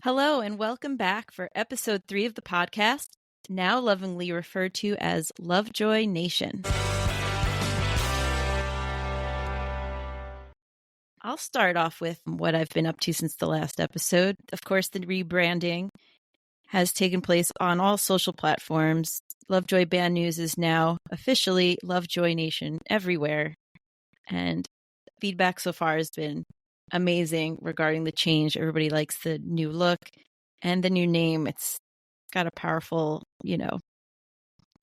Hello, and welcome back for episode 3 of the podcast, now lovingly referred to as Lovejoy Nation. I'll start off with what I've been up to since the last episode. Of course, the rebranding has taken place on all social platforms. Lovejoy Band News is now officially Lovejoy Nation everywhere. And feedback so far has been amazing regarding the change. Everybody likes the new look and the new name. It's got a powerful,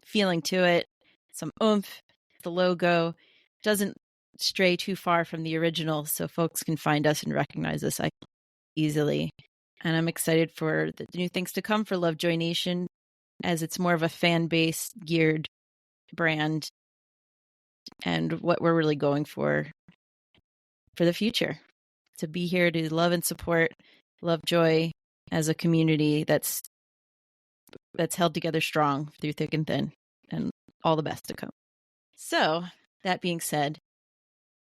feeling to it. Some oomph. The logo doesn't stray too far from the original, so folks can find us and recognize us easily. And I'm excited for the new things to come for Lovejoy Nation, as it's more of a fan base geared brand and what we're really going for the future. To be here to love and support Lovejoy as a community that's held together strong through thick and thin, and all the best to come. So, that being said,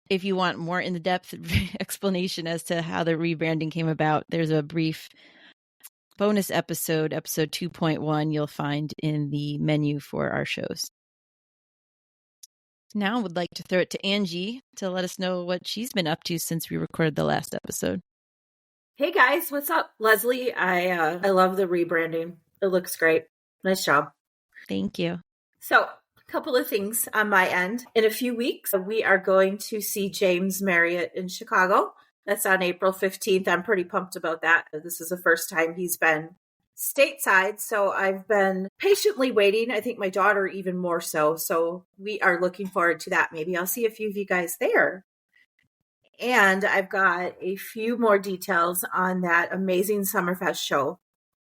if you want more in-depth explanation as to how the rebranding came about, there's a brief bonus episode 2.1, you'll find in the menu for our shows. Now I would like to throw it to Angie to let us know what she's been up to since we recorded the last episode. Hey guys, what's up? Leslie, I love the rebranding. It looks great. Nice job. Thank you. So, a couple of things on my end. In a few weeks, we are going to see James Marriott in Chicago. That's on April 15th. I'm pretty pumped about that. This is the first time he's been stateside, so I've been patiently waiting. I think my daughter even more so. So we are looking forward to that. Maybe I'll see a few of you guys there. And I've got a few more details on that amazing Summerfest show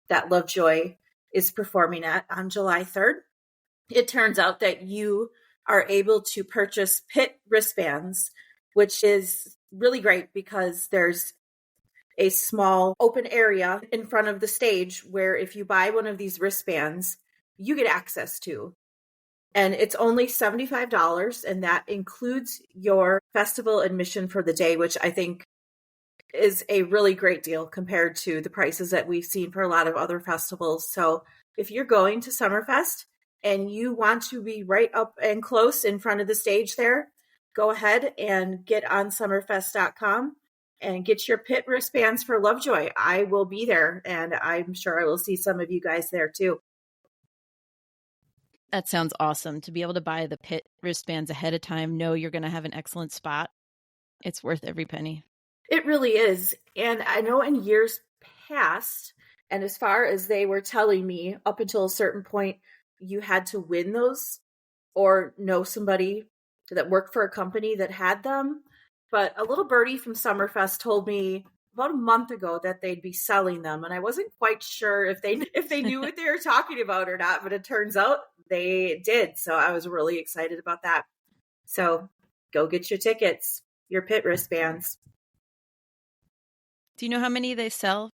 that Lovejoy is performing at on July 3rd. It turns out that you are able to purchase pit wristbands, which is really great because there's a small open area in front of the stage where if you buy one of these wristbands, you get access to. And it's only $75, and that includes your festival admission for the day, which I think is a really great deal compared to the prices that we've seen for a lot of other festivals. So if you're going to Summerfest and you want to be right up and close in front of the stage there, go ahead and get on summerfest.com and get your pit wristbands for Lovejoy. I will be there, and I'm sure I will see some of you guys there too. That sounds awesome. To be able to buy the pit wristbands ahead of time, know you're going to have an excellent spot. It's worth every penny. It really is. And I know in years past, and as far as they were telling me, up until a certain point, you had to win those or know somebody that worked for a company that had them. But a little birdie from Summerfest told me about a month ago that they'd be selling them. And I wasn't quite sure if they knew what they were talking about or not, but it turns out they did. So I was really excited about that. So go get your tickets, your pit wristbands. Do you know how many they sell?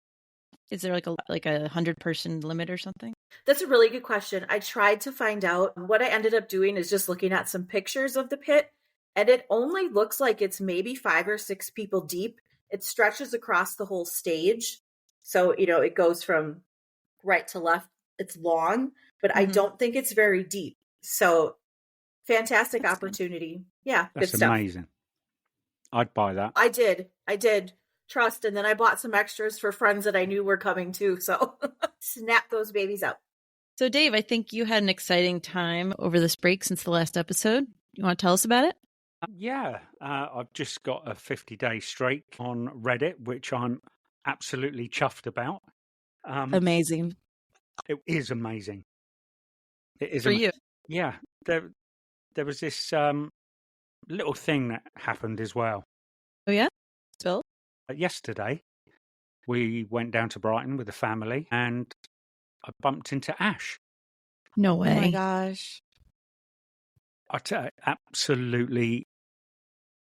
Is there like a 100-person limit or something? That's a really good question. I tried to find out. What I ended up doing is just looking at some pictures of the pit, and it only looks like it's maybe 5 or 6 people deep. It stretches across the whole stage. So, it goes from right to left. It's long, but I don't think it's very deep. So fantastic opportunity. Good. Yeah. That's good stuff. Amazing. I'd buy that. I did. Trust. And then I bought some extras for friends that I knew were coming too. So snap those babies up. So Dave, I think you had an exciting time over this break since the last episode. You want to tell us about it? Yeah. I've just got a 50-day streak on Reddit, which I'm absolutely chuffed about. Amazing. It is amazing. It is for you. Yeah. There was this little thing that happened as well. Oh, yeah? Phil? Yesterday, we went down to Brighton with the family, and I bumped into Ash. No way. Oh my gosh. I tell you, absolutely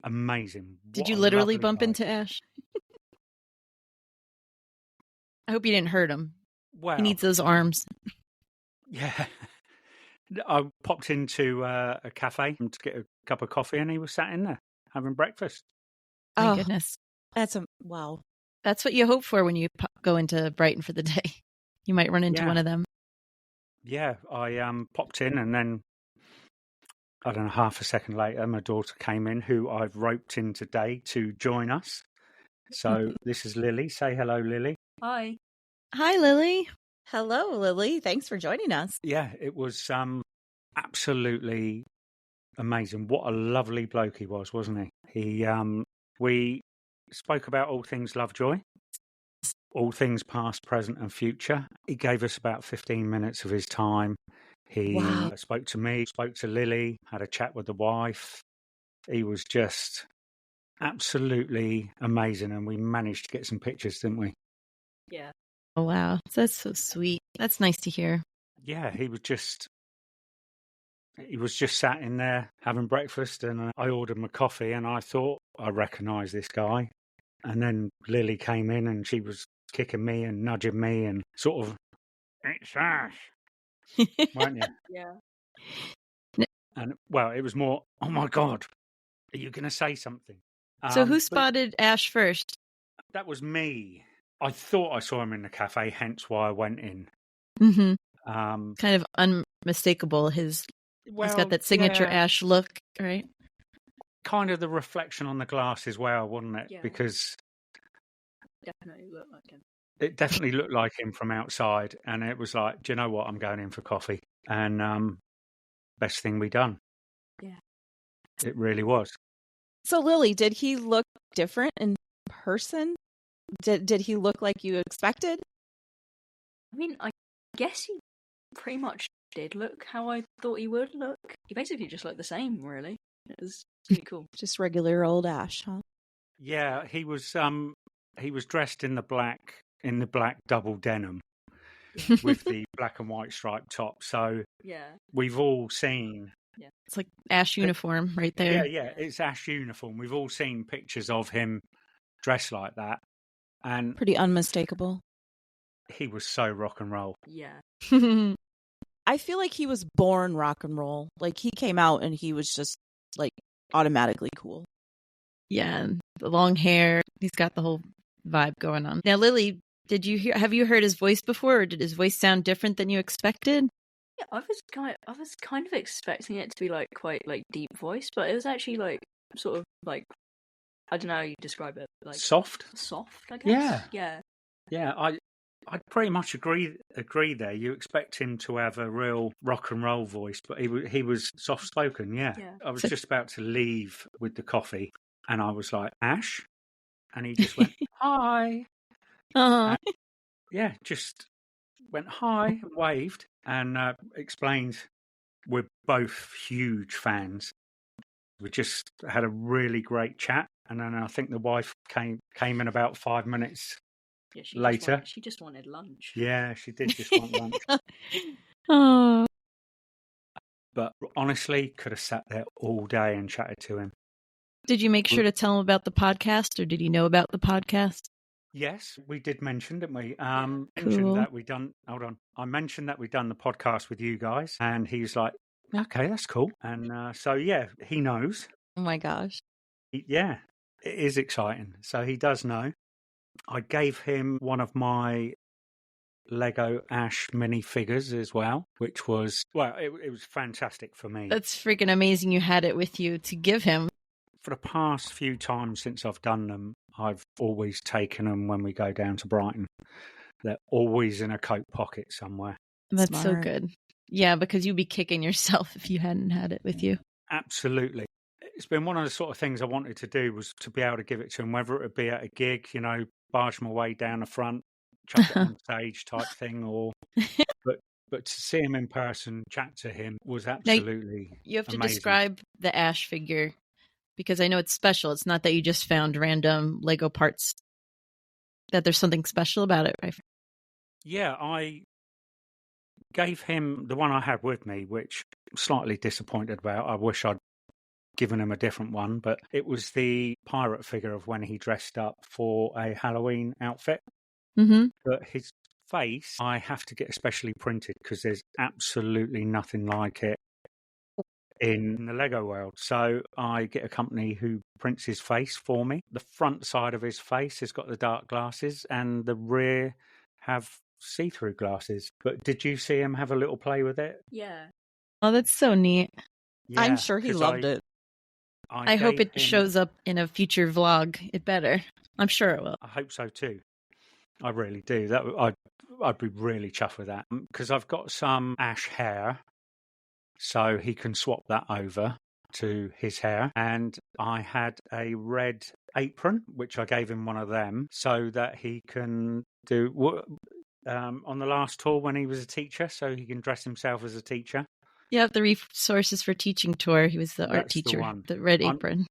amazing. Did you literally bump into Ash? I hope you didn't hurt him. Well, he needs those arms. Yeah. I popped into a cafe to get a cup of coffee, and he was sat in there having breakfast. My goodness. That's wow. That's what you hope for when you go into Brighton for the day. You might run into one of them. Yeah, I popped in, and then, I don't know, half a second later, my daughter came in, who I've roped in today to join us. So this is Lily. Say hello, Lily. Hi. Hi, Lily. Hello, Lily. Thanks for joining us. Yeah, it was absolutely amazing. What a lovely bloke he was, wasn't he? We spoke about all things Lovejoy, all things past, present, and future. He gave us about 15 minutes of his time. He spoke to me, spoke to Lily, had a chat with the wife. He was just absolutely amazing, and we managed to get some pictures, didn't we? Yeah. Oh, wow. That's so sweet. That's nice to hear. Yeah, he was just sat in there having breakfast, and I ordered my coffee, and I thought I recognised this guy. And then Lily came in, and she was kicking me and nudging me and sort of, it's Ash, weren't you? Yeah. And, well, it was more, oh, my God, are you going to say something? So who spotted Ash first? That was me. I thought I saw him in the cafe, hence why I went in. Mm-hmm. Kind of unmistakable. He's got that signature Ash look, right? Kind of the reflection on the glass as well, wasn't it? Yeah. Because definitely looked like him. It definitely looked like him from outside, and it was like, do you know what? I'm going in for coffee, and best thing we done. Yeah, it really was. So, Lily, did he look different in person? Did he look like you expected? I mean, I guess he pretty much did look how I thought he would look. He basically just looked the same, really. It was really cool. Just regular old Ash, huh? Yeah, he was dressed in the black double denim with the black and white striped top. So yeah, we've all seen. Yeah, it's like Ash uniform right there. Yeah, it's Ash uniform. We've all seen pictures of him dressed like that, and pretty unmistakable. He was so rock and roll. Yeah. I feel like he was born rock and roll. Like, he came out and he was just like automatically cool. Yeah, and the long hair. He's got the whole vibe going on. Now, Lily, have you heard his voice before, or did his voice sound different than you expected? Yeah, I was kind of expecting it to be like quite like deep voice, but it was actually like sort of like, I don't know how you describe it, like soft, I guess. Yeah. I'd pretty much agree there. You expect him to have a real rock and roll voice, but he was soft spoken. Yeah. I was just about to leave with the coffee, and I was like, Ash, and he just went hi. And, yeah, just went hi, waved, and explained we're both huge fans. We just had a really great chat, and then I think the wife came in about 5 minutes later. She just wanted lunch. Yeah, she did just want lunch. Oh. But honestly, could have sat there all day and chatted to him. Did you make sure to tell him about the podcast, or did he know about the podcast? Yes, we did mention, didn't we? Cool. Mentioned that we'd done. Hold on, I mentioned that we'd done the podcast with you guys, and he's like, "Okay, that's cool." And so yeah, he knows. Oh my gosh! Yeah, it is exciting. So he does know. I gave him one of my Lego Ash minifigures as well, which was, well, it was fantastic for me. That's freaking amazing you had it with you to give him. For the past few times since I've done them, I've always taken them when we go down to Brighton. They're always in a coat pocket somewhere. That's Smart. so good. Yeah, because you'd be kicking yourself if you hadn't had it with you. Absolutely. It's been one of the sort of things I wanted to do, was to be able to give it to him, whether it would be at a gig, barge my way down the front, chuck it on stage type thing, or but to see him in person, chat to him, was absolutely now, you have to amazing. Describe the Ash figure, because I know it's special. It's not that you just found random Lego parts, that there's something special about it, right? Yeah, I gave him the one I had with me, which I'm slightly disappointed about. I wish I'd given him a different one, but it was the pirate figure of when he dressed up for a Halloween outfit. Mm-hmm. But his face, I have to get especially printed, because there's absolutely nothing like it in the Lego world. So I get a company who prints his face for me. The front side of his face has got the dark glasses and the rear have see-through glasses. But did you see him have a little play with it? Yeah. Oh, that's so neat. Yeah, I'm sure he 'cause loved it. I hope gave it him- shows up in a future vlog. It better. I'm sure it will. I hope so too. I really do. I'd be really chuffed with that because I've got some ash hair, so he can swap that over to his hair. And I had a red apron, which I gave him one of them, so that he can do on the last tour when he was a teacher, so he can dress himself as a teacher. Yeah, the resources for teaching tour. He was the art That's the teacher. one. The red apron.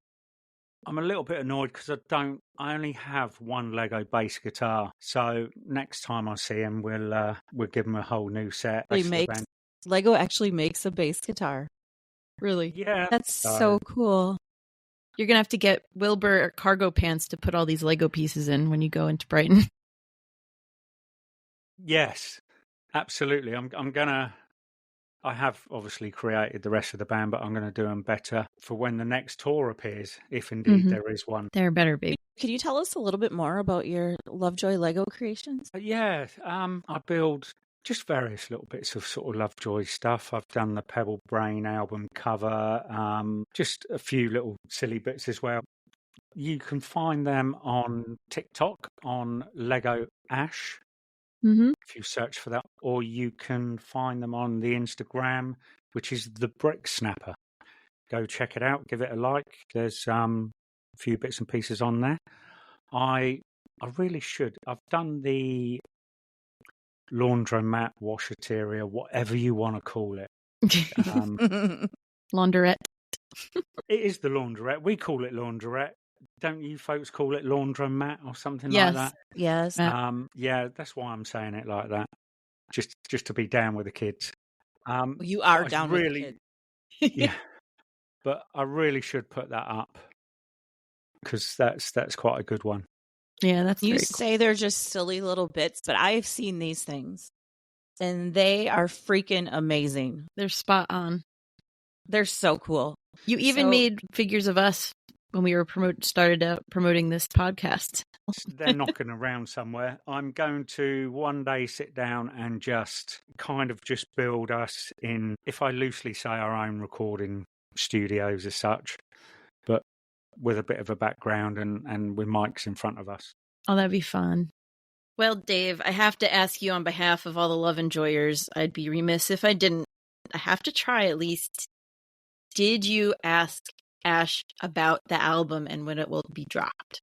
I'm a little bit annoyed because I only have one Lego bass guitar. So next time I see him, we'll give him a whole new set. Lego actually makes a bass guitar. Really? Yeah. That's so cool. You're going to have to get Wilbur cargo pants to put all these Lego pieces in when you go into Brighton. Yes, absolutely. I have obviously created the rest of the band, but I'm going to do them better for when the next tour appears, if indeed there is one. There better be. Could you tell us a little bit more about your Lovejoy Lego creations? Yeah, I build just various little bits of sort of Lovejoy stuff. I've done the Pebble Brain album cover, just a few little silly bits as well. You can find them on TikTok on Lego Ash. If you search for that, or you can find them on the Instagram, which is the Brick Snapper. Go check it out, give it a like. There's a few bits and pieces on there. I really should. I've done the laundromat, washateria, whatever you want to call it. Laundrette. It is the laundrette. We call it laundrette. Don't you folks call it laundromat or something like that? Yes. Yeah, that's why I'm saying it like that. Just to be down with the kids. You are down with the kids. Yeah. But I really should put that up because that's quite a good one. Yeah, that's You very cool. say they're just silly little bits, but I've seen these things and they are freaking amazing. They're spot on. They're so cool. You even made figures of us when we were started out promoting this podcast. They're knocking around somewhere. I'm going to one day sit down and just build us in, if I loosely say, our own recording studios as such, but with a bit of a background and with mics in front of us. Oh, that'd be fun. Well, Dave, I have to ask you on behalf of all the Love Enjoyers, I'd be remiss if I didn't. I have to try at least. Did you ask Ash about the album and when it will be dropped?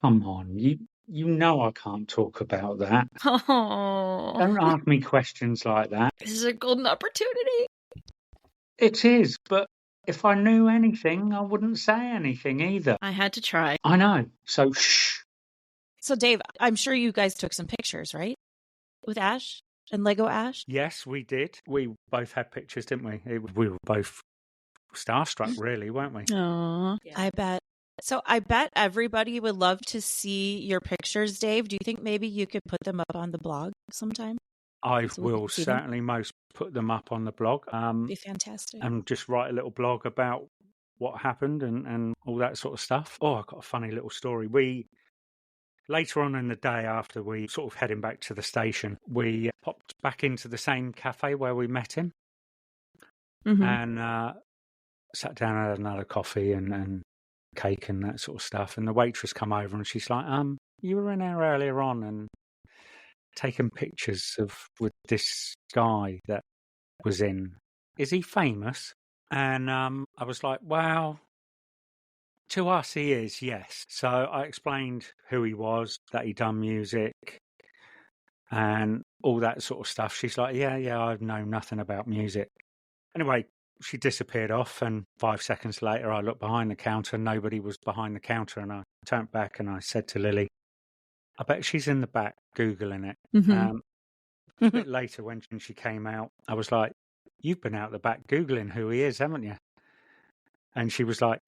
Come on, you know I can't talk about that. Oh, Don't ask me questions like that. This is a golden opportunity. It is, but if I knew anything, I wouldn't say anything either. I had to try. I know, so shh. So, Dave, I'm sure you guys took some pictures, right? With Ash and Lego Ash? Yes, we did. We both had pictures, didn't we? We were both starstruck, really, weren't we? Aww. Yeah. I bet. So I bet everybody would love to see your pictures, Dave. Do you think maybe you could put them up on the blog sometime? I So we will can see them? certainly most put them up on the blog. Be fantastic. And just write a little blog about what happened and all that sort of stuff. Oh, I've got a funny little story. Later on in the day, after we sort of heading back to the station, we popped back into the same cafe where we met him and sat down and had another coffee and cake and that sort of stuff. And the waitress come over and she's like, you were in there earlier on and taking pictures with this guy that was in. Is he famous? And I was like, well, to us he is, yes. So I explained who he was, that he'd done music and all that sort of stuff. She's like, yeah, I know nothing about music. Anyway, she disappeared off, and 5 seconds later I looked behind the counter. Nobody was behind the counter, and I turned back and I said to Lily, I bet she's in the back Googling it. A bit later when she came out, I was like, you've been out the back Googling who he is, haven't you? And she was like,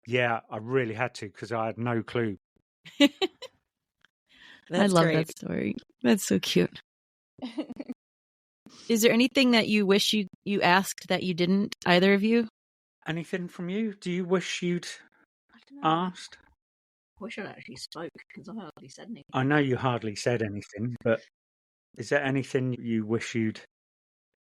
yeah, I really had to because I had no clue. I love that story. That's so cute. Is there anything that you wish you asked that you didn't, either of you? Anything from you? Do you wish you'd I don't know. asked? I wish I'd actually spoke because I hardly said anything. I know you hardly said anything, but is there anything you wish you'd...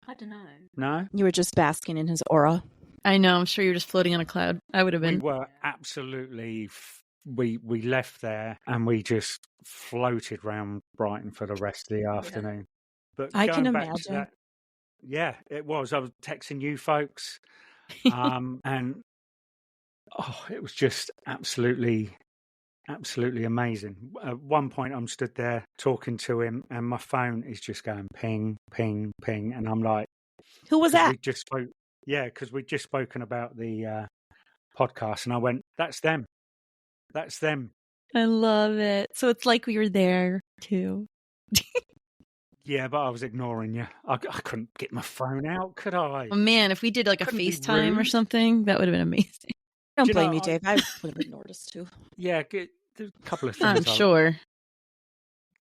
I don't know. No? You were just basking in his aura. I know. I'm sure you're just floating on a cloud. I would have We been. were absolutely... We left there and we just floated round Brighton for the rest of the afternoon. But I can going back imagine. to that, yeah, it was. I was texting you folks, and it was just absolutely amazing. At one point, I'm stood there talking to him, and my phone is just going ping, ping, ping, and I'm like, Who was that? We just spoke, because we'd just spoken about the podcast, and I went, "That's them, that's them." I love it. So it's like we were there too. Yeah, but I was ignoring you. I couldn't get my phone out, could I? Oh man, if we did like a Couldn't be FaceTime or rude. something, that would have been amazing. Don't Do you blame know, me, Dave. I would have ignored us too. Yeah, there's a couple of I'm things. sure.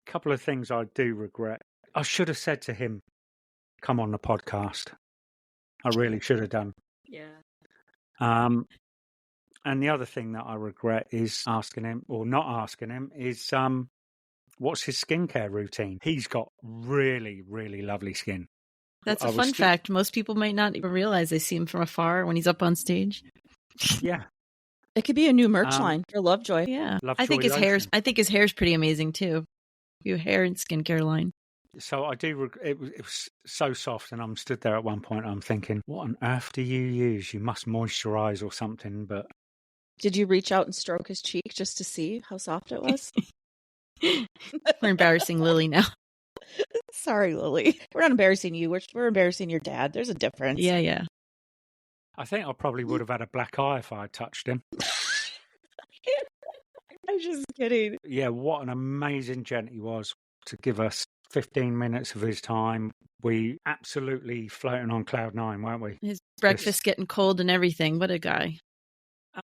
Couple of things I do regret. I should have said to him, "Come on the podcast." I really should have done. Yeah. And the other thing that I regret is asking him, or not asking him, is what's his skincare routine? He's got really, really lovely skin. That's a fun fact. Most people might not even realize they see him from afar when he's up on stage. Yeah. It could be a new merch line for Lovejoy. Yeah. Lovejoy I think his Lotion. his hair's pretty amazing too. Your hair and skincare line. So I do. It was so soft, and I'm stood there at one point. I'm thinking, what on earth do you use? You must moisturize or something. But Did you reach out and stroke his cheek just to see how soft it was? We're embarrassing Lily now. Sorry, Lily. We're not embarrassing you. We're embarrassing your dad. There's a difference. Yeah. I think I probably would have had a black eye if I had touched him. I'm just kidding. Yeah, what an amazing gent he was to give us 15 minutes of his time. We absolutely floating on cloud nine, weren't we? His breakfast getting cold and everything. What a guy.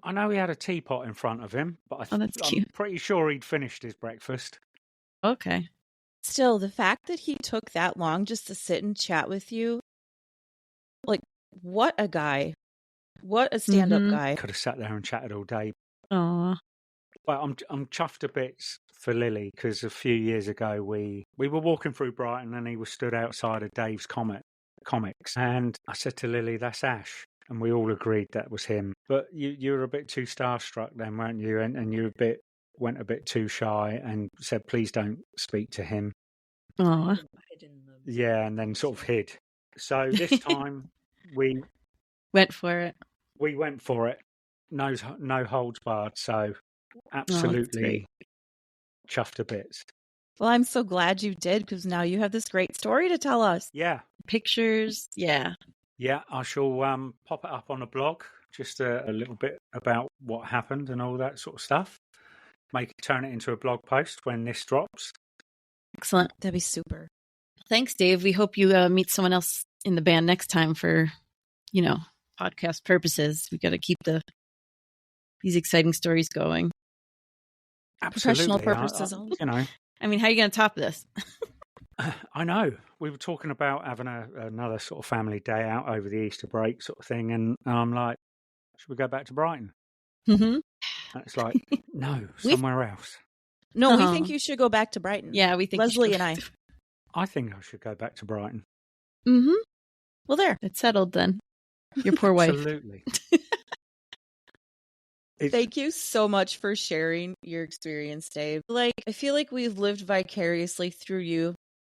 I know he had a teapot in front of him, but Oh, that's I'm cute. pretty sure he'd finished his breakfast. Okay. Still, the fact that he took that long just to sit and chat with you, like, what a guy. What a stand-up guy. Could have sat there and chatted all day. Aw. But I'm chuffed to bits for Lily because a few years ago we were walking through Brighton and he was stood outside of Dave's comics, and I said to Lily, "That's Ash," and we all agreed that was him. But you were a bit too starstruck then, weren't you? And you went a bit too shy and said, "Please don't speak to him." Aw. Yeah, and then sort of hid. So this time we went for it. We went for it. No holds barred. So absolutely chuffed to bits. Well, I'm so glad you did, because now you have this great story to tell us. Yeah. Pictures. Yeah. Yeah, I shall pop it up on a blog, just a little bit about what happened and all that sort of stuff. Turn it into a blog post when this drops. Excellent. That'd be super. Thanks, Dave. We hope you meet someone else in the band next time for, podcast purposes. We got to keep these exciting stories going. Absolutely. Professional purposes. I mean, how are you going to top this? I know. We were talking about having another sort of family day out over the Easter break sort of thing, and I'm like, should we go back to Brighton? Mm-hmm. And it's like, no, somewhere else. No, we think you should go back to Brighton. Yeah, we think Leslie and I. I think I should go back to Brighton. Mm-hmm. Well, there. It's settled then. Your poor wife. Absolutely. Thank you so much for sharing your experience, Dave. I feel like we've lived vicariously through you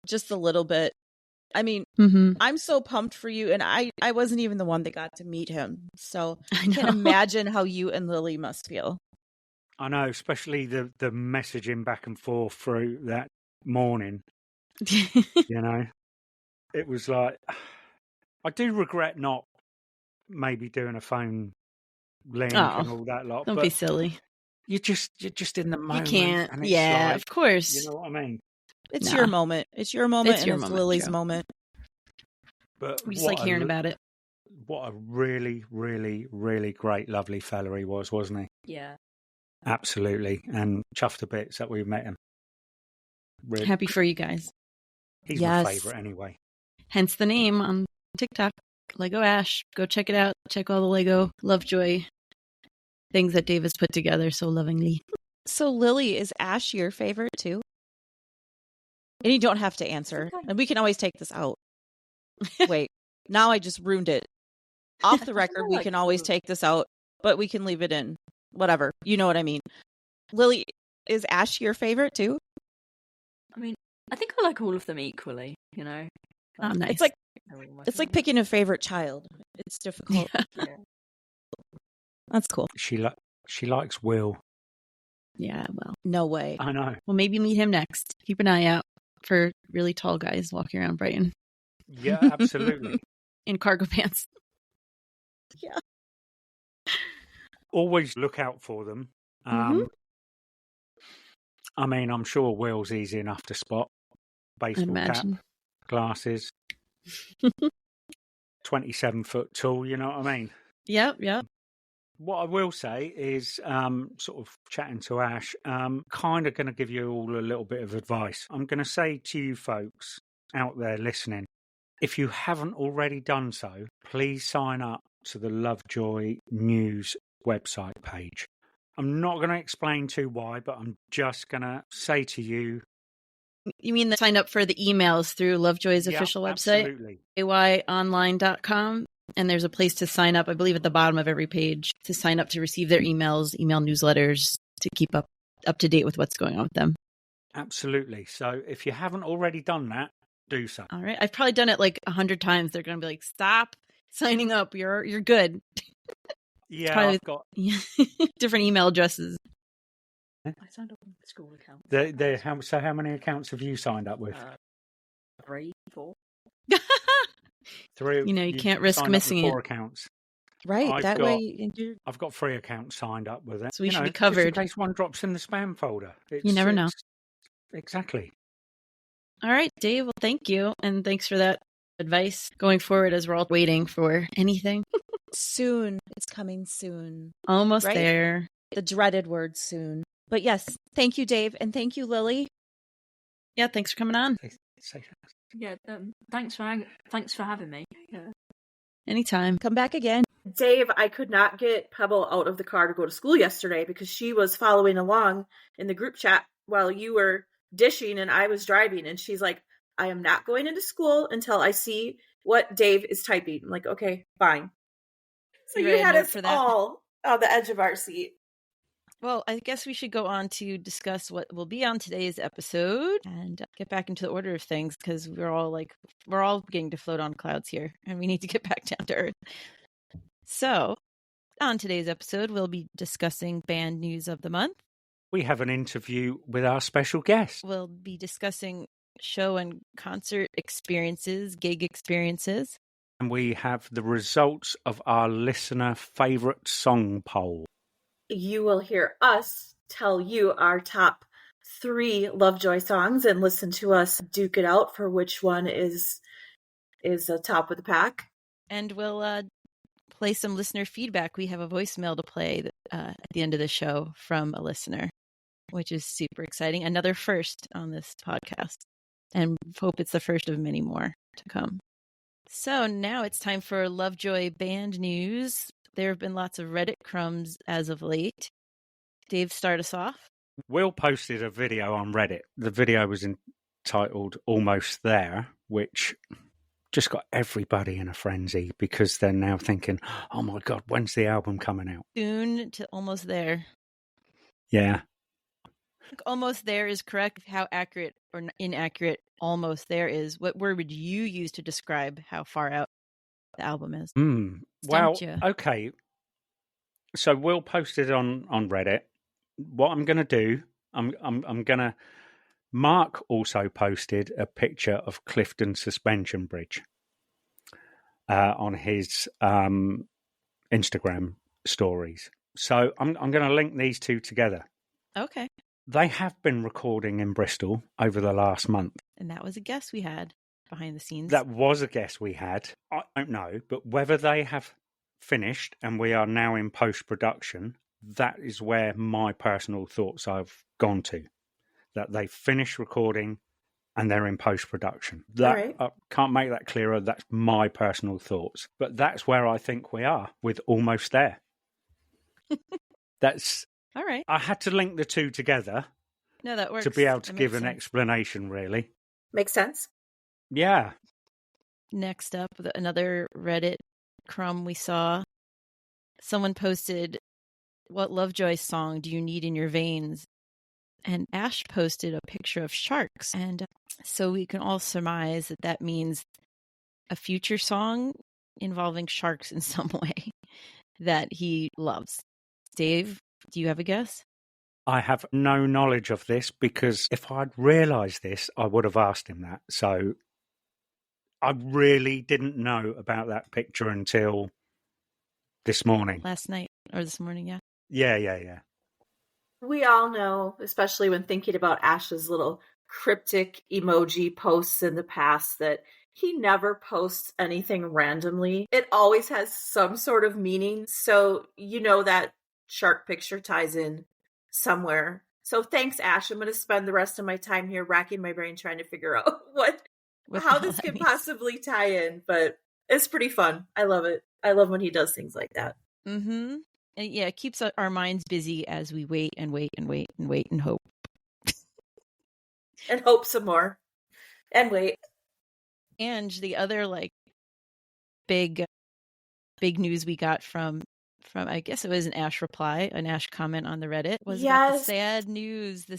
just a little bit. I mean, I'm so pumped for you, and I wasn't even the one that got to meet him. So I can imagine how you and Lily must feel. I know, especially the messaging back and forth through that morning. It was like, I do regret not maybe doing a phone link and all that lot. Don't be silly. You're just in the moment. You can't. And it's yeah, of course. You know what I mean? It's your moment. It's your moment, and it's Lily's moment. But we just like hearing about it. What a really, really, really great, lovely fella he was, wasn't he? Yeah. Absolutely. And chuffed to bits that we met him. Really. Happy for you guys. He's my favourite anyway. Hence the name on TikTok, Lego Ash. Go check it out. Check all the Lego Lovejoy things that Dave has put together so lovingly. So, Lily, is Ash your favorite too? And you don't have to answer. And we can always take this out. Wait, now I just ruined it. Off the record, we can always take this out, but we can leave it in. Whatever. You know what I mean. Lily, is Ash your favorite too? I mean, I think I like all of them equally, you know? Oh, nice. It's like picking a favorite child. It's difficult. Yeah. That's cool. She likes Will. Yeah, well. No way. I know. Well, maybe meet him next. Keep an eye out for really tall guys walking around Brighton. Yeah, absolutely. In cargo pants. Yeah. Always look out for them. I mean, I'm sure Will's easy enough to spot. Baseball cap, glasses, 27 foot tall, you know what I mean? Yep. What I will say is, sort of chatting to Ash, kind of going to give you all a little bit of advice. I'm going to say to you folks out there listening, if you haven't already done so, please sign up to the Lovejoy News website page. I'm not going to explain why, but I'm just going to say to you. You mean sign up for the emails through Lovejoy's official website? Absolutely. LVJYonline.com. And there's a place to sign up, I believe, at the bottom of every page to sign up to receive their emails, email newsletters, to keep up to date with what's going on with them. Absolutely. So if you haven't already done that, do so. All right. I've probably done it like 100 times. They're going to be like, stop signing up. You're good. Yeah, I've got different email addresses. I signed up on the school account. So how many accounts have you signed up with? 3, 4. 3. You can't risk missing 4 accounts. Right. I've got 3 accounts signed up with it. So we should be covered. Just in case one drops in the spam folder. You never know. Exactly. All right, Dave. Well, thank you. And thanks for that advice going forward as we're all waiting for anything. Soon. It's coming soon. Almost there. The dreaded word soon. But yes, thank you, Dave. And thank you, Lily. Yeah, thanks for coming on. Yeah, thanks for having me. Yeah. Anytime. Come back again. Dave, I could not get Pebble out of the car to go to school yesterday because she was following along in the group chat while you were dishing and I was driving. And she's like, I am not going into school until I see what Dave is typing. I'm like, okay, fine. So you had us all on the edge of our seat. Well, I guess we should go on to discuss what will be on today's episode and get back into the order of things because we're all beginning to float on clouds here and we need to get back down to earth. So, on today's episode, we'll be discussing band news of the month. We have an interview with our special guest. We'll be discussing show and concert experiences, gig experiences. And we have the results of our listener favorite song poll. You will hear us tell you our top 3 Lovejoy songs and listen to us duke it out for which one is the top of the pack. And we'll play some listener feedback. We have a voicemail to play at the end of the show from a listener, which is super exciting. Another first on this podcast. And hope it's the first of many more to come. So now it's time for Lovejoy band news. There have been lots of Reddit crumbs as of late. Dave, start us off. Will posted a video on Reddit. The video was entitled Almost There, which just got everybody in a frenzy because they're now thinking, oh my God, when's the album coming out? Soon to almost there. Yeah. I think almost there is correct. How accurate or inaccurate almost there is. What word would you use to describe how far out the album is? Well, okay. So Will posted on Reddit. What I'm going to do, I'm going to. Mark also posted a picture of Clifton Suspension Bridge on his Instagram stories. So I'm going to link these two together. Okay. They have been recording in Bristol over the last month. And that was a guess we had behind the scenes. That was a guess we had. I don't know, but whether they have finished and we are now in post-production, that is where my personal thoughts have gone to. That they finished recording and they're in post-production. That right. I can't make that clearer. That's my personal thoughts. But that's where I think we are with Almost There. That's All right. I had to link the two together No, that works. to be able to That give makes an sense. explanation, really. Makes sense. Yeah. Next up, another Reddit crumb we saw. Someone posted, "What Lovejoy song do you need in your veins?" And Ash posted a picture of sharks. And so we can all surmise that that means a future song involving sharks in some way that he loves. Dave, do you have a guess? I have no knowledge of this because if I'd realised this, I would have asked him that. So I really didn't know about that picture until this morning. Last night or this morning, yeah. Yeah. We all know, especially when thinking about Ash's little cryptic emoji posts in the past, that he never posts anything randomly. It always has some sort of meaning. So you know that shark picture ties in somewhere. So thanks, Ash. I'm going to spend the rest of my time here racking my brain trying to figure out how this could possibly tie in. But it's pretty fun. I love it. I love when he does things like that. Mm-hmm. And yeah, it keeps our minds busy as we wait and wait and wait and wait and hope. And hope some more. And wait. And the other big news we got from I guess it was an Ash reply, an Ash comment on the Reddit, was about the sad news. The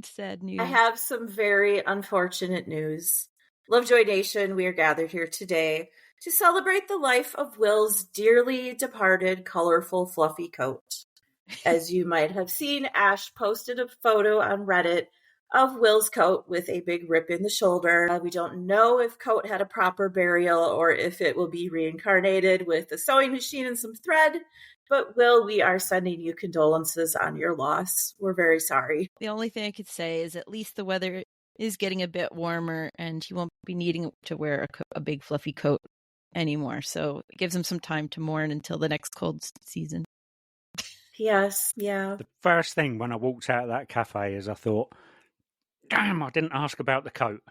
sad news. I have some very unfortunate news. Lovejoy Nation, we are gathered here today to celebrate the life of Will's dearly departed, colorful, fluffy coat. As you might have seen, Ash posted a photo on Reddit of Will's coat with a big rip in the shoulder. We don't know if coat had a proper burial or if it will be reincarnated with a sewing machine and some thread. But Will, we are sending you condolences on your loss. We're very sorry. The only thing I could say is at least the weather is getting a bit warmer and he won't be needing to wear a big fluffy coat anymore. So it gives him some time to mourn until the next cold season. Yes, yeah. The first thing when I walked out of that cafe is I thought, damn, I didn't ask about the coat.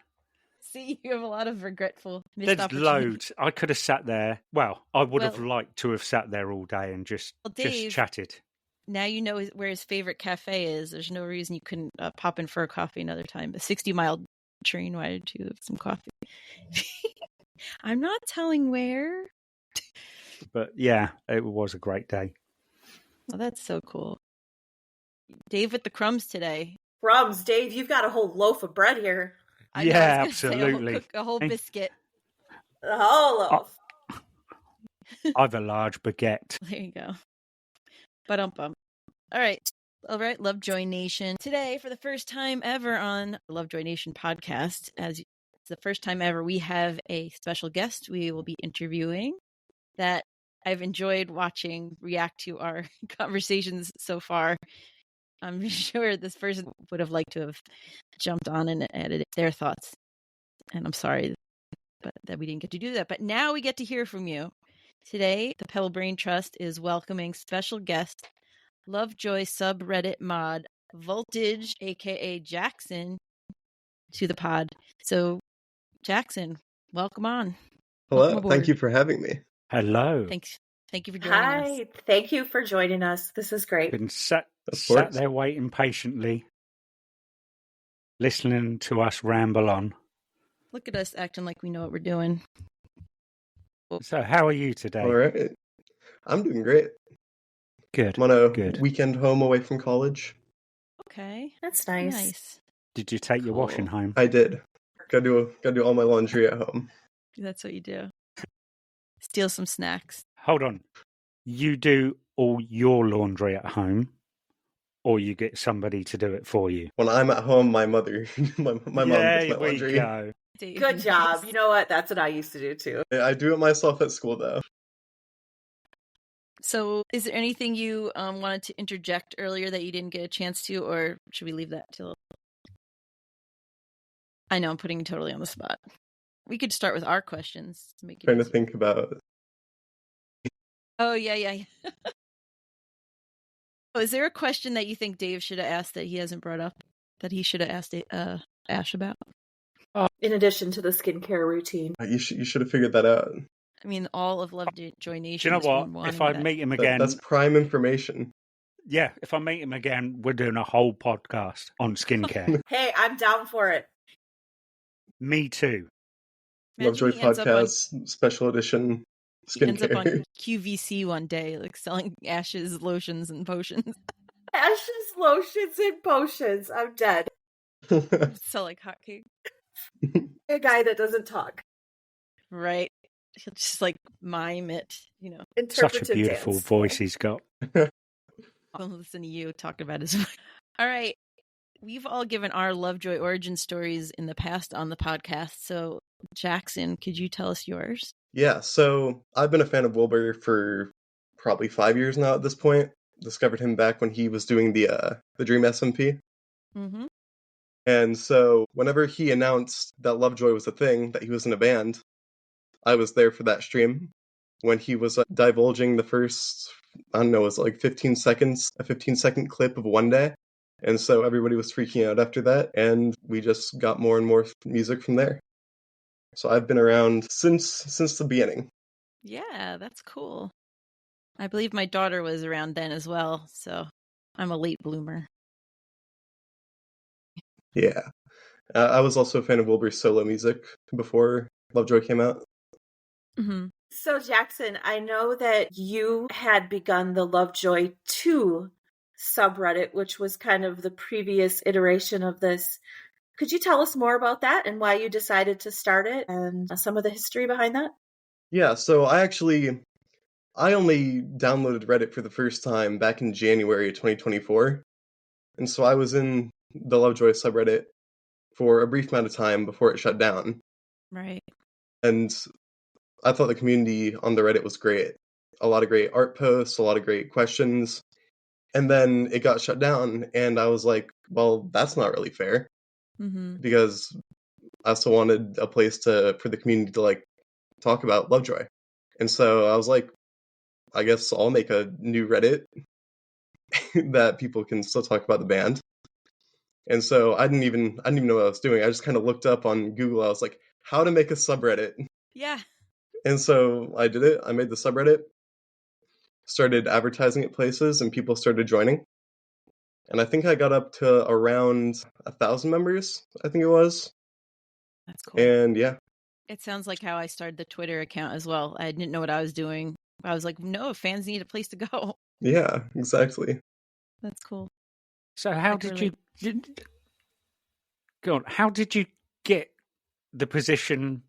See, you have a lot of regretful missed There's opportunities. loads. I could have sat there. Well, I would have liked to have sat there all day and just chatted. Now you know where his favorite cafe is. There's no reason you couldn't pop in for a coffee another time. A 60-mile train ride to have some coffee. I'm not telling where. But yeah, it was a great day. Well, that's so cool. Dave with the crumbs today. Crumbs, Dave, you've got a whole loaf of bread here. Yeah, absolutely. A whole biscuit. The whole loaf. I've a large baguette. There you go. Ba-dum-bum. All right, Lovejoy Nation. Today, for the first time ever on the Lovejoy Nation podcast, as it's the first time ever, we have a special guest we will be interviewing that I've enjoyed watching react to our conversations so far. I'm sure this person would have liked to have jumped on and edited their thoughts. And I'm sorry that we didn't get to do that. But now we get to hear from you. Today, the Pebble Brain Trust is welcoming special guest, Lovejoy subreddit mod, Voltage, a.k.a. Jackson, to the pod. So, Jackson, welcome on. Hello. Thank you for having me. Hello. Thank you for joining us. Hi. Thank you for joining us. This is great. Been sat there waiting patiently, listening to us ramble on. Look at us acting like we know what we're doing. So, how are you today? All right. I'm doing great. Good. I'm on a Good. weekend home away from college. Okay. That's nice. Did you take your washing home? I did. Gotta do all my laundry at home. That's what you do. Steal some snacks. Hold on. You do all your laundry at home, or you get somebody to do it for you? When I'm at home, my mother, my mom does my laundry. Go. Good job. You know what? That's what I used to do too. I do it myself at school, though. So, is there anything you wanted to interject earlier that you didn't get a chance to, or should we leave that till? I know I'm putting you totally on the spot. We could start with our questions to make it Trying easier. to think about. Oh yeah. Oh, is there a question that you think Dave should have asked that he hasn't brought up that he should have asked Ash about? In addition to the skincare routine. You should have figured that out. I mean, all of Lovejoy Nation. Do you know what? If I meet him again... That's prime information. Yeah, if I meet him again, we're doing a whole podcast on skincare. Hey, I'm down for it. Me too. Lovejoy podcast, special edition skincare. He ends up on QVC one day, like selling ashes, lotions, and potions. Ashes, lotions, and potions. I'm dead. Sell like hotcakes. A guy that doesn't talk. Right. He'll just like mime it, you know. Such a beautiful voice he's got. I'll listen to you talk about his voice. All right. We've all given our Lovejoy origin stories in the past on the podcast. So, Jackson, could you tell us yours? Yeah, so I've been a fan of Wilbur for probably 5 years now at this point. Discovered him back when he was doing the Dream SMP. Mm-hmm. And so whenever he announced that Lovejoy was a thing, that he was in a band, I was there for that stream. When he was divulging the first, I don't know, it was like 15 seconds, a 15-second clip of One Day. And so everybody was freaking out after that, and we just got more and more music from there. So I've been around since the beginning. Yeah, that's cool. I believe my daughter was around then as well, so I'm a late bloomer. Yeah. I was also a fan of Wilbur's solo music before Lovejoy came out. Mm-hmm. So, Jackson, I know that you had begun the Lovejoy 2 subreddit, which was kind of the previous iteration of this. Could you tell us more about that and why you decided to start it and some of the history behind that? Yeah, so I only downloaded Reddit for the first time back in January of 2024. And so I was in the Lovejoy subreddit for a brief amount of time before it shut down. Right. And I thought the community on the Reddit was great. A lot of great art posts, a lot of great questions. And then it got shut down, and I was like, well, that's not really fair. Mm-hmm. Because I also wanted a place for the community to like talk about Lovejoy. And so I was like, I guess I'll make a new Reddit that people can still talk about the band. And so I didn't even know what I was doing. I just kind of looked up on Google. I was like, how to make a subreddit. Yeah. And so I did it. I made the subreddit, started advertising at places, and people started joining. And I think I got up to around 1,000 members, I think it was. That's cool. And yeah. It sounds like how I started the Twitter account as well. I didn't know what I was doing. I was like, no, fans need a place to go. Yeah, exactly. That's cool. So how did you get the position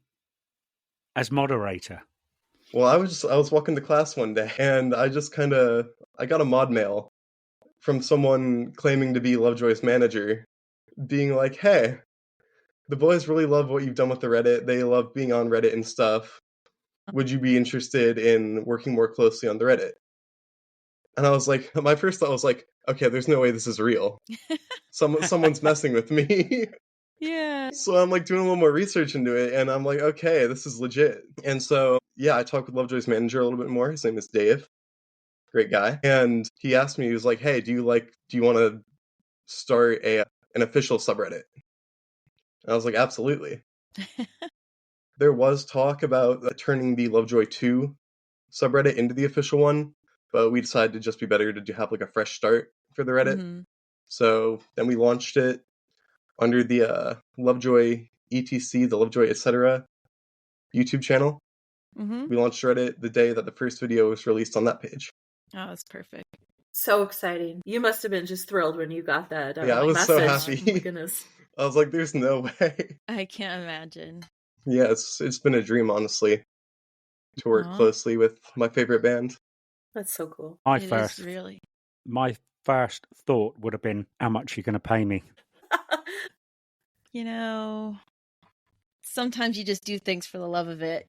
as moderator? Well, I was walking to class one day, and I got a mod mail from someone claiming to be Lovejoy's manager, being like, hey, the boys really love what you've done with the Reddit. They love being on Reddit and stuff. Would you be interested in working more closely on the Reddit? And I was like, my first thought was like, okay, there's no way this is real. Someone's messing with me. Yeah. So I'm like doing a little more research into it, and I'm like, okay, this is legit. And so, yeah, I talked with Lovejoy's manager a little bit more. His name is Dave. Great guy. And he asked me, he was like, hey, do you want to start an official subreddit? And I was like, absolutely. There was talk about turning the Lovejoy 2 subreddit into the official one, but we decided to just be better to have like a fresh start for the Reddit. Mm-hmm. So then we launched it under the Lovejoy ETC, the Lovejoy etc. YouTube channel. Mm-hmm. We launched Reddit the day that the first video was released on that page. Oh, that's perfect. So exciting. You must have been just thrilled when you got that yeah, I was message. So happy. Oh my goodness. I was like, there's no way. I can't imagine. Yeah, it's been a dream, honestly, to work closely with my favorite band. That's so cool. My first thought would have been, how much are you going to pay me? You know, sometimes you just do things for the love of it.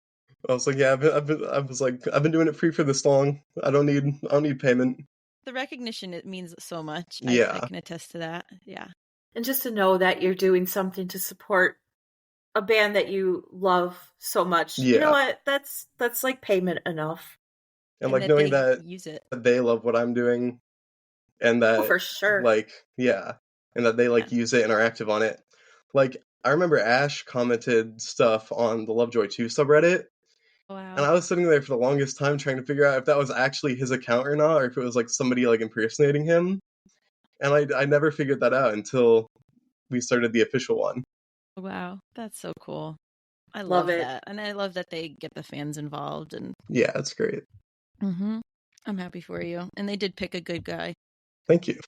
I was like, yeah, I've been doing it free for this long. I don't need payment. The recognition, it means so much. Yeah. I can attest to that. Yeah. And just to know that you're doing something to support a band that you love so much. Yeah. You know what? That's like payment enough. And like knowing that they love what I'm doing, and that for sure. Like, yeah. And that they use it and are active on it. Like, I remember Ash commented stuff on the Lovejoy 2 subreddit, Wow. and I was sitting there for the longest time trying to figure out if that was actually his account or not, or if it was like somebody like impersonating him. And I never figured that out until we started the official one. Wow, that's so cool. I Love love it. that. And I love that they get the fans involved. And Yeah, it's great. I'm happy for you. And they did pick a good guy. Thank you.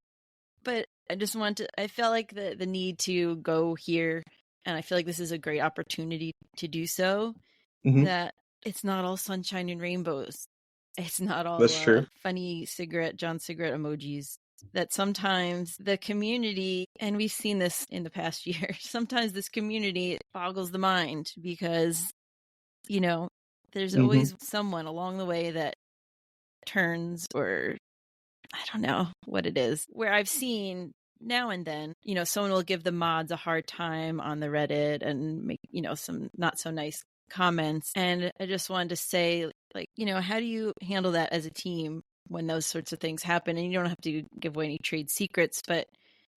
But I just want to, I felt like the need to go here, and I feel like this is a great opportunity to do so, Mhm. that it's not all sunshine and rainbows. It's not all That's true. funny John cigarette emojis. That sometimes the community, and we've seen this in the past year, sometimes this community boggles the mind because, you know, there's always someone along the way that turns, or I don't know what it is, where I've seen now and then, you know, someone will give the mods a hard time on the Reddit and make, you know, some not so nice comments. And I just wanted to say, like, you know, how do you handle that as a team when those sorts of things happen? And you don't have to give away any trade secrets, but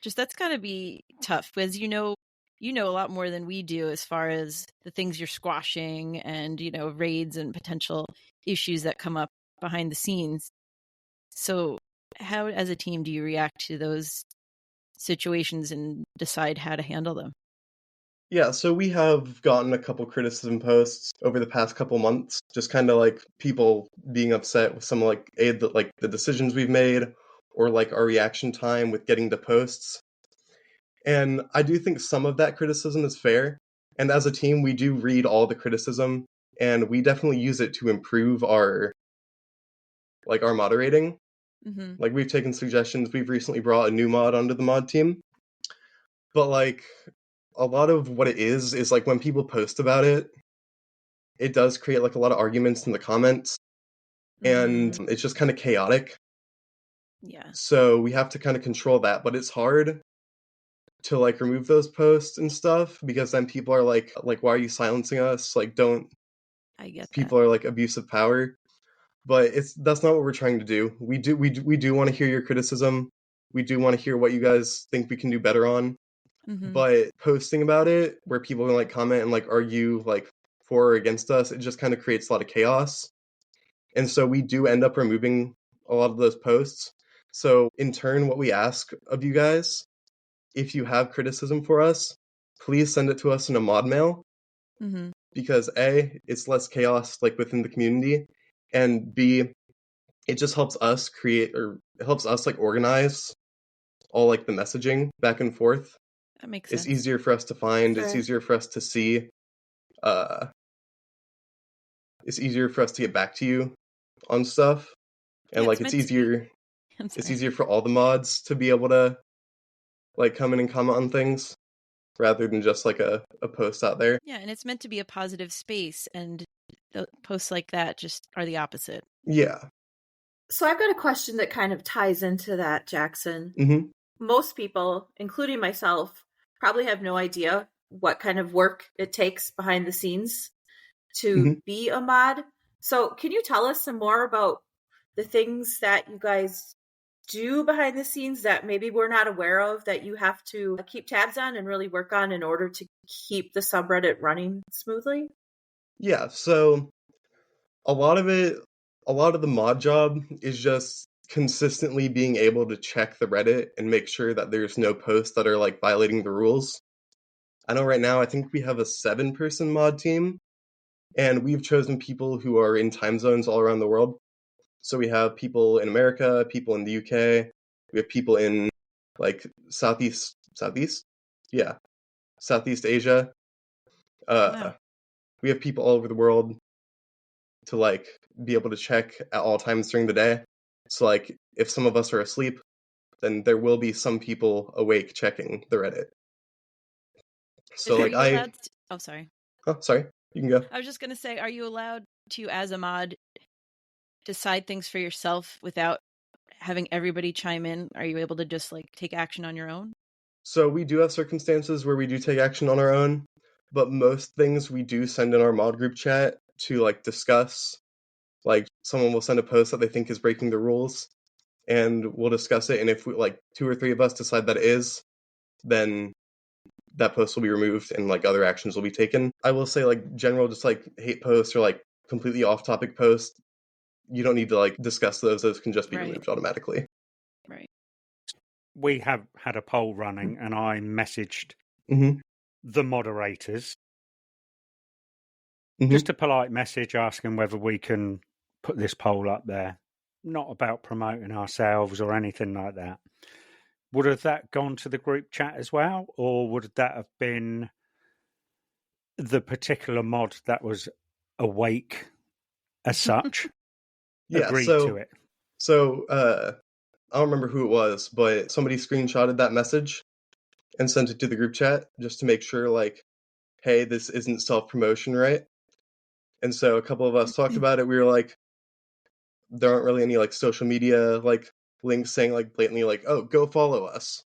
just that's got to be tough because you know a lot more than we do as far as the things you're squashing and, you know, raids and potential issues that come up behind the scenes. So how, as a team, do you react to those situations and decide how to handle them? Yeah, so we have gotten a couple criticism posts over the past couple months, just kind of like people being upset with some like the decisions we've made, or like our reaction time with getting the posts. And I do think some of that criticism is fair. And as a team, we do read all the criticism, and we definitely use it to improve our moderating. Like, we've taken suggestions. We've recently brought a new mod onto the mod team. But like, a lot of what it is like when people post about it, it does create like a lot of arguments in the comments, and it's just kind of chaotic. Yeah. So we have to kind of control that, but it's hard to like remove those posts and stuff because then people are like why are you silencing us? Like, don't. I get People are like abuse of power. But that's not what we're trying to do. We do want to hear your criticism. We do want to hear what you guys think we can do better on. But posting about it where people can like comment and like argue like for or against us, it just kind of creates a lot of chaos. And so we do end up removing a lot of those posts. So in turn, what we ask of you guys, if you have criticism for us, please send it to us in a mod mail. Because A, it's less chaos like within the community, and B, it just helps us like organize all like the messaging back and forth. That makes sense. It's easier for us to find. Sure. It's easier for us to see. It's easier for us to get back to you on stuff, and Yeah, like it's easier. It's It's easier for all the mods to be able to like come in and comment on things rather than just like a post out there. Yeah, and it's meant to be a positive space, and the posts like that just are the opposite. Yeah. So I've got a question that kind of ties into that, Jackson. Most people, including myself, probably have no idea what kind of work it takes behind the scenes to be a mod. So can you tell us some more about the things that you guys do behind the scenes that maybe we're not aware of, that you have to keep tabs on and really work on in order to keep the subreddit running smoothly? Yeah, so a lot of the mod job is just consistently being able to check the Reddit and make sure that there's no posts that are like violating the rules. I know right now I think we have a 7-person mod team, and we've chosen people who are in time zones all around the world. So we have people in America, people in the UK, we have people in like Southeast Asia. Wow. We have people all over the world to like be able to check at all times during the day. So like if some of us are asleep, then there will be some people awake checking the Reddit. So Are you allowed to... Oh, sorry. Oh, sorry. You can go. I was just going to say, are you allowed to, as a mod, decide things for yourself without having everybody chime in? Are you able to just like take action on your own? So we do have circumstances where we do take action on our own, but most things we do send in our mod group chat to like discuss. Like someone will send a post that they think is breaking the rules, and we'll discuss it. And if we like 2 or 3 of us decide that it is, then that post will be removed and like other actions will be taken. I will say like general just like hate posts or like completely off topic posts, you don't need to like discuss those. Those can just be removed automatically. Right. We have had a poll running and I messaged the moderators. Just a polite message asking whether we can put this poll up there. Not about promoting ourselves or anything like that. Would have that gone to the group chat as well? Or would that have been the particular mod that was awake as such? Agreed to it. So, I don't remember who it was, but somebody screenshotted that message and sent it to the group chat just to make sure, like, hey, this isn't self-promotion, right? And so a couple of us talked about it. We were like, there aren't really any, like, social media, like, links saying, like, blatantly, like, oh, go follow us.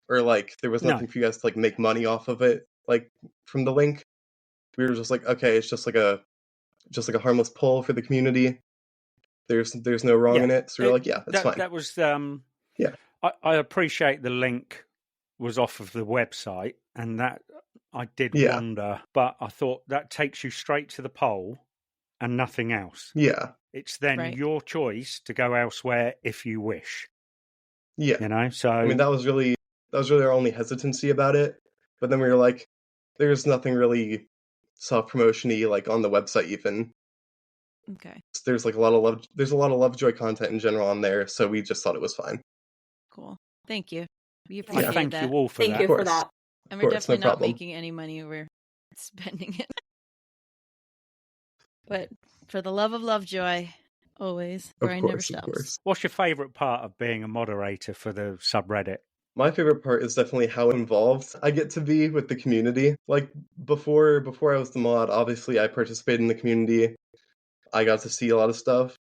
Or, like, there was nothing for you guys to, like, make money off of it, like, from the link. We were just like, okay, it's just like a harmless poll for the community. There's no wrong in it. So we were like, yeah, that's fine. That was I appreciate the link was off of the website, and that I did wonder, but I thought that takes you straight to the poll and nothing else. Yeah. It's then your choice to go elsewhere if you wish. Yeah. You know, so I mean that was really our only hesitancy about it. But then we were like, there's nothing really self-promotion-y like on the website even. Okay. There's like a lot of Lovejoy content in general on there, so we just thought it was fine. Cool. Thank you. We appreciate thank that. you all for Thank that. you for that. And we're definitely not making any money. We're spending it. But for the love of Lovejoy, always. Brian never stops. What's your favourite part of being a moderator for the subreddit? My favorite part is definitely how involved I get to be with the community. Like before I was the mod, obviously I participated in the community. I got to see a lot of stuff.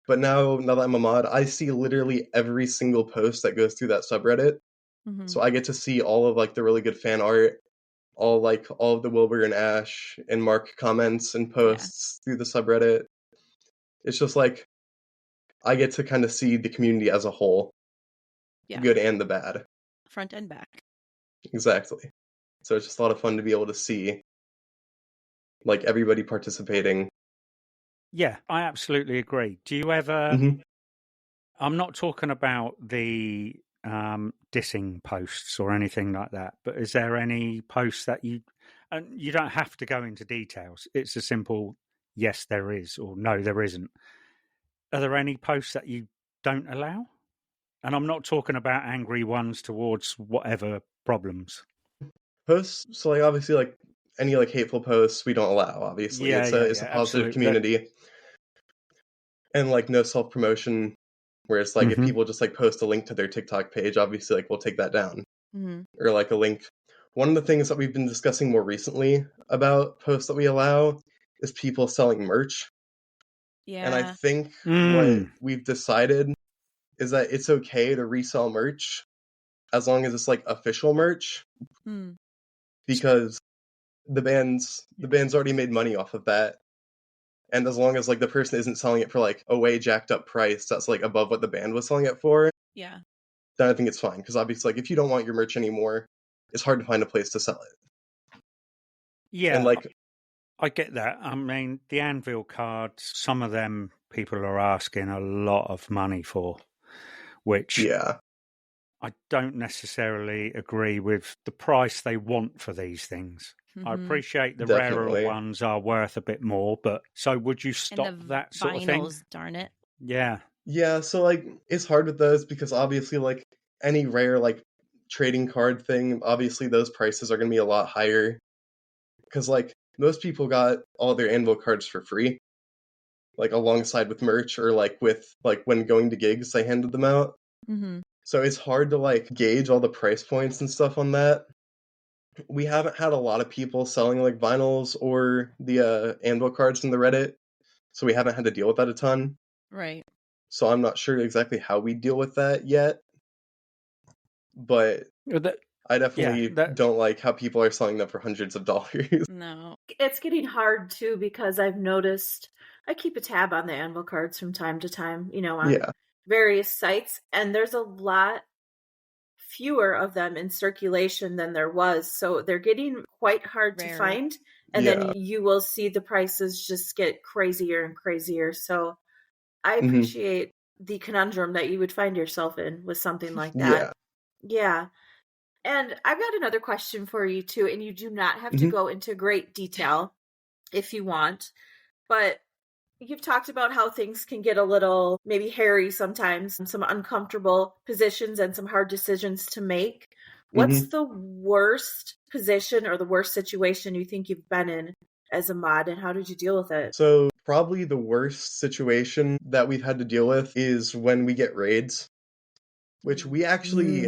But now that I'm a mod, I see literally every single post that goes through that subreddit. So I get to see all of like the really good fan art, all of the Wilbur and Ash and Mark comments and posts through the subreddit. It's just like I get to kind of see the community as a whole. The good and the bad. Front and back. Exactly. So it's just a lot of fun to be able to see like everybody participating. Yeah, I absolutely agree. Do you ever I'm not talking about the dissing posts or anything like that, but is there any posts that and you don't have to go into details, it's a simple yes there is or no there isn't. Are there any posts that you don't allow? And I'm not talking about angry ones towards whatever problems. Posts, so like obviously like any like hateful posts we don't allow, obviously. It's a positive community. And like no self-promotion, where it's like if people just like post a link to their TikTok page, obviously like we'll take that down. Or like a link. One of the things that we've been discussing more recently about posts that we allow is people selling merch. Yeah. And I think what we've decided is that it's okay to resell merch as long as it's like official merch. Because the band's already made money off of that. And as long as like the person isn't selling it for like a way jacked up price that's like above what the band was selling it for, then I think it's fine. Because obviously, like if you don't want your merch anymore, it's hard to find a place to sell it. Yeah, and like I get that. I mean, the Anvil cards, some of them people are asking a lot of money for, which I don't necessarily agree with the price they want for these things. I appreciate the rarer ones are worth a bit more, but so would you stop that sort of thing? Darn it. Yeah. Yeah, so like it's hard with those because obviously like any rare like trading card thing, obviously those prices are going to be a lot higher. Because like most people got all their Anvil cards for free, like alongside with merch or like with like when going to gigs, they handed them out. So it's hard to like gauge all the price points and stuff on that. We haven't had a lot of people selling like vinyls or the Anvil cards in the Reddit, so we haven't had to deal with that a ton. Right. So I'm not sure exactly how we deal with that yet. But I definitely don't like how people are selling them for hundreds of dollars. No. It's getting hard too because I've noticed I keep a tab on the Anvil cards from time to time, on various sites, and there's a lot fewer of them in circulation than there was. So they're getting quite hard to find. And then you will see the prices just get crazier and crazier. So I appreciate the conundrum that you would find yourself in with something like that. Yeah. And I've got another question for you too, and you do not have to go into great detail if you want, but you've talked about how things can get a little maybe hairy sometimes, some uncomfortable positions and some hard decisions to make. What's the worst position or the worst situation you think you've been in as a mod, and how did you deal with it? So probably the worst situation that we've had to deal with is when we get raids, which we actually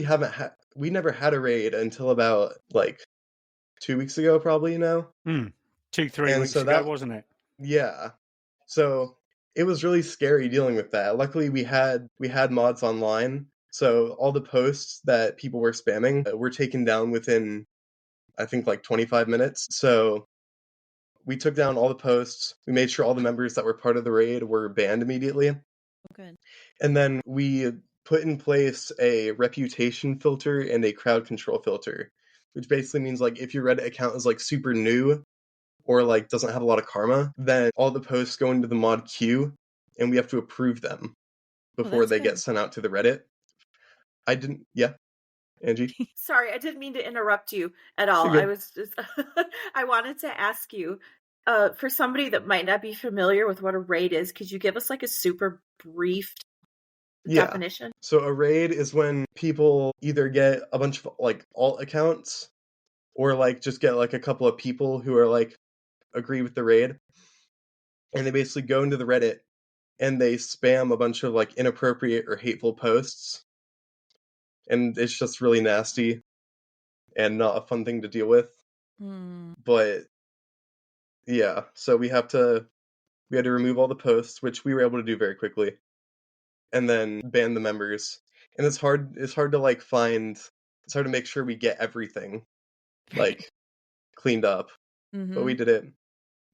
haven't had. We never had a raid until about like 2 weeks ago, probably now. 2-3 weeks ago, wasn't it? Yeah. So it was really scary dealing with that. Luckily, we had mods online, so all the posts that people were spamming were taken down within, I think, like 25 minutes. So we took down all the posts. We made sure all the members that were part of the raid were banned immediately. Good. And then we put in place a reputation filter and a crowd control filter, which basically means like if your Reddit account is like super new or like doesn't have a lot of karma, then all the posts go into the mod queue and we have to approve them before they get sent out to the Reddit. Angie? Sorry, I didn't mean to interrupt you at all. I was just, I wanted to ask you, for somebody that might not be familiar with what a raid is, could you give us like a super brief definition? So a raid is when people either get a bunch of like alt accounts or like just get like a couple of people who are like agree with the raid, and they basically go into the Reddit and they spam a bunch of like inappropriate or hateful posts, and it's just really nasty and not a fun thing to deal with. But yeah, so we had to remove all the posts, which we were able to do very quickly, and then ban the members. And it's hard to like it's hard to make sure we get everything like cleaned up. But we did it.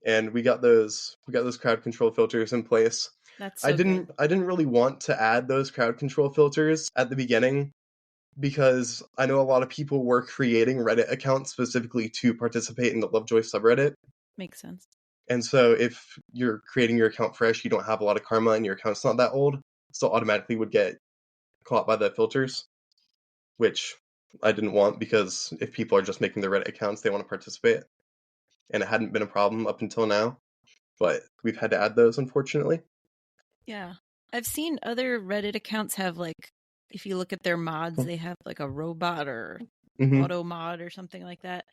And we got those crowd control filters in place. I didn't really want to add those crowd control filters at the beginning because I know a lot of people were creating Reddit accounts specifically to participate in the Lovejoy subreddit. Makes sense. And so if you're creating your account fresh, you don't have a lot of karma and your account's not that old, so automatically would get caught by the filters, which I didn't want because if people are just making their Reddit accounts, they want to participate. And it hadn't been a problem up until now, but we've had to add those, unfortunately. Yeah. I've seen other Reddit accounts have like, if you look at their mods, they have like a robot or auto mod or something like that.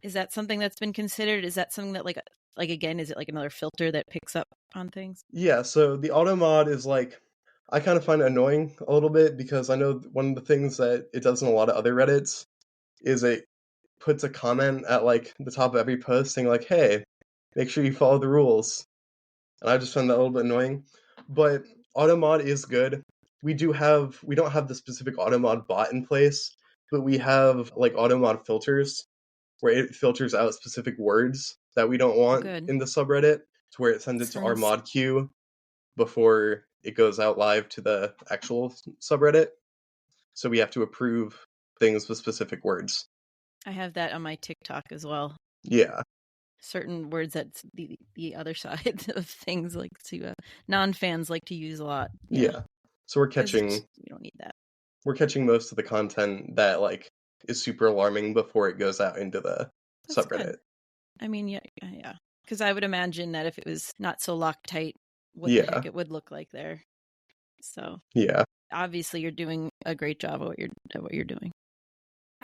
Is that something that's been considered? Is that something that like again, is it like another filter that picks up on things? Yeah, so the auto mod is like, I kind of find it annoying a little bit because I know one of the things that it does in a lot of other Reddits is it puts a comment at like the top of every post saying like, hey, make sure you follow the rules. And I just find that a little bit annoying. But automod is good. We don't have the specific automod bot in place, but we have like automod filters where it filters out specific words that we don't want in the subreddit to where it sends it to our mod queue before it goes out live to the actual subreddit. So we have to approve things with specific words. I have that on my TikTok as well. Yeah. Certain words that the other side of things like to non-fans like to use a lot. Yeah. So we're catching... You don't need that. We're catching most of the content that like is super alarming before it goes out into the subreddit. Good. I mean, yeah. Because I would imagine that if it was not so Loctite, what the heck it would look like there. So yeah, obviously you're doing a great job at what you're doing.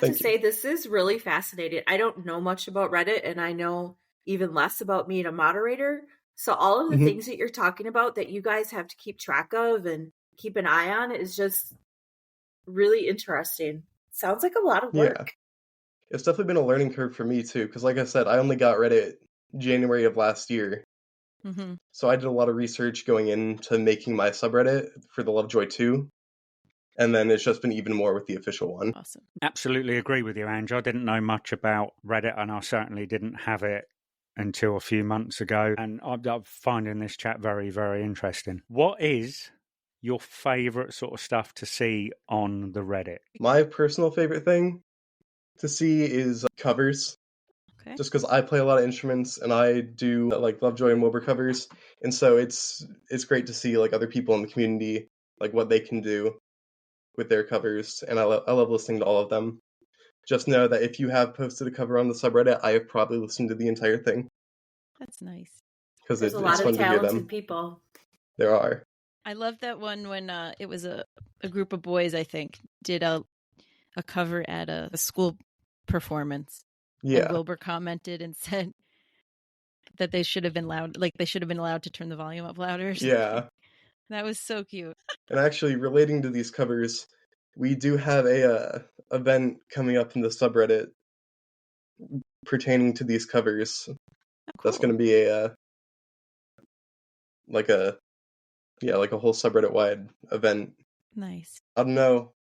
I have to say, this is really fascinating. I don't know much about Reddit, and I know even less about being a moderator. So all of the things that you're talking about that you guys have to keep track of and keep an eye on is just really interesting. Sounds like a lot of work. Yeah. It's definitely been a learning curve for me too, because like I said, I only got Reddit January of last year. So I did a lot of research going into making my subreddit for the Lovejoy 2. And then it's just been even more with the official one. Awesome. Absolutely agree with you, Ange. I didn't know much about Reddit, and I certainly didn't have it until a few months ago. And I'm finding this chat very, very interesting. What is your favorite sort of stuff to see on the Reddit? My personal favorite thing to see is covers. Okay. Just because I play a lot of instruments and I do like Lovejoy and Wilbur covers, and so it's great to see like other people in the community, like what they can do with their covers, and I love listening to all of them. Just know that if you have posted a cover on the subreddit, I have probably listened to the entire thing. That's nice. Because There's it's a lot fun of to hear them. talented people. There are. I love that one when it was a group of boys, I think, did a cover at a school performance. Yeah. And Wilbur commented and said that they should have been allowed to turn the volume up louder. Yeah. That was so cute. And actually, relating to these covers, we do have a event coming up in the subreddit pertaining to these covers. Oh, cool. That's going to be a whole subreddit wide event. Nice. I don't know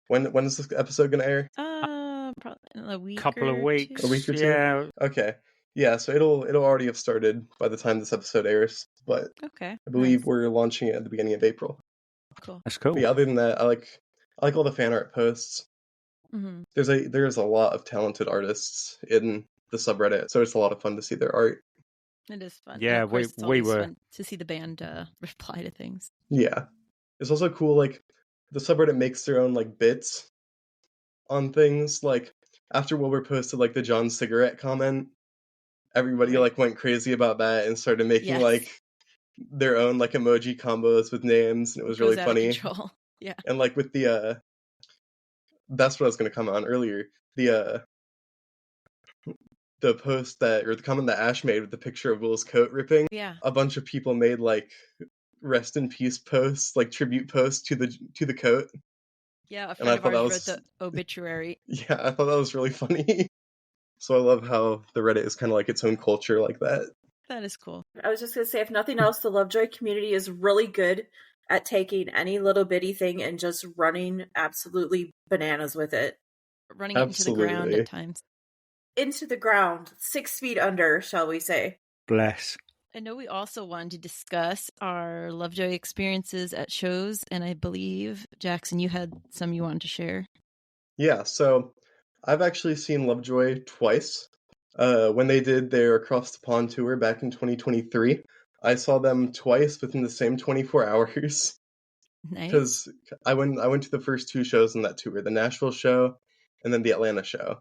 when is this episode going to air? Probably in a week. Couple of weeks. A week or two? Yeah. Okay. Yeah, so it'll already have started by the time this episode airs, but Okay. I believe nice. we're launching it at the beginning of April. Cool. That's cool. But yeah, other than that, I like all the fan art posts. Mm-hmm. There's a lot of talented artists in the subreddit, so it's a lot of fun to see their art. It is fun. Yeah, and of course, it's we always were fun to see the band reply to things. Yeah. It's also cool, like, the subreddit makes their own, like, bits on things. Like, after Wilbur posted, like, the John cigarette comment, everybody, Right. like, went crazy about that and started making, Yes. like, their own, like, emoji combos with names, and it was really Goes out of funny. control. Yeah. And, like, with the, that's what I was going to comment on earlier. The post or the comment that Ash made with the picture of Will's coat ripping. Yeah. A bunch of people made, like, rest in peace posts, like tribute posts to the coat. Yeah, a And friend I of thought ours that wrote the obituary. Yeah, I thought that was really funny. So I love how the Reddit is kind of like its own culture like that. That is cool. I was just going to say, if nothing else, the Lovejoy community is really good at taking any little bitty thing and just running absolutely bananas with it. Running it into the ground Absolutely. at times. Into the ground, 6 feet under, shall we say. bless. I know we also wanted to discuss our Lovejoy experiences at shows, and I believe, Jackson, you had some you wanted to share. Yeah, so I've actually seen Lovejoy twice. When they did their Across the Pond tour back in 2023, I saw them twice within the same 24 hours. Nice. Because I went to the first two shows in that tour, the Nashville show and then the Atlanta show.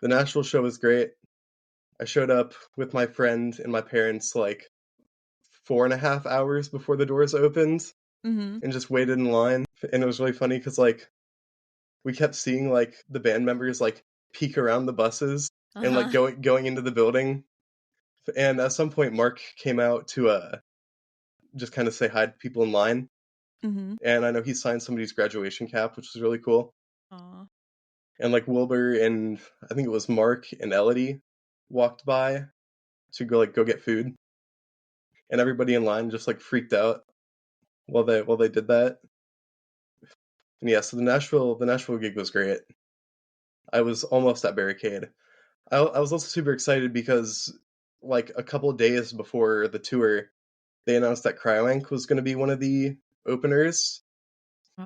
The Nashville show was great. I showed up with my friend and my parents like 4.5 hours before the doors opened Mm-hmm. and just waited in line. And it was really funny because like we kept seeing like the band members like peek around the buses and like going into the building. And at some point Mark came out to just kind of say hi to people in line. Mm-hmm. And I know he signed somebody's graduation cap, which was really cool. Aw. And like Wilbur and I think it was Mark and Elodie walked by to go get food. And everybody in line just like freaked out while they did that. And yeah, so the Nashville gig was great. I was almost at Barricade. I was also super excited because like a couple of days before the tour, they announced that Cryowank was going to be one of the openers.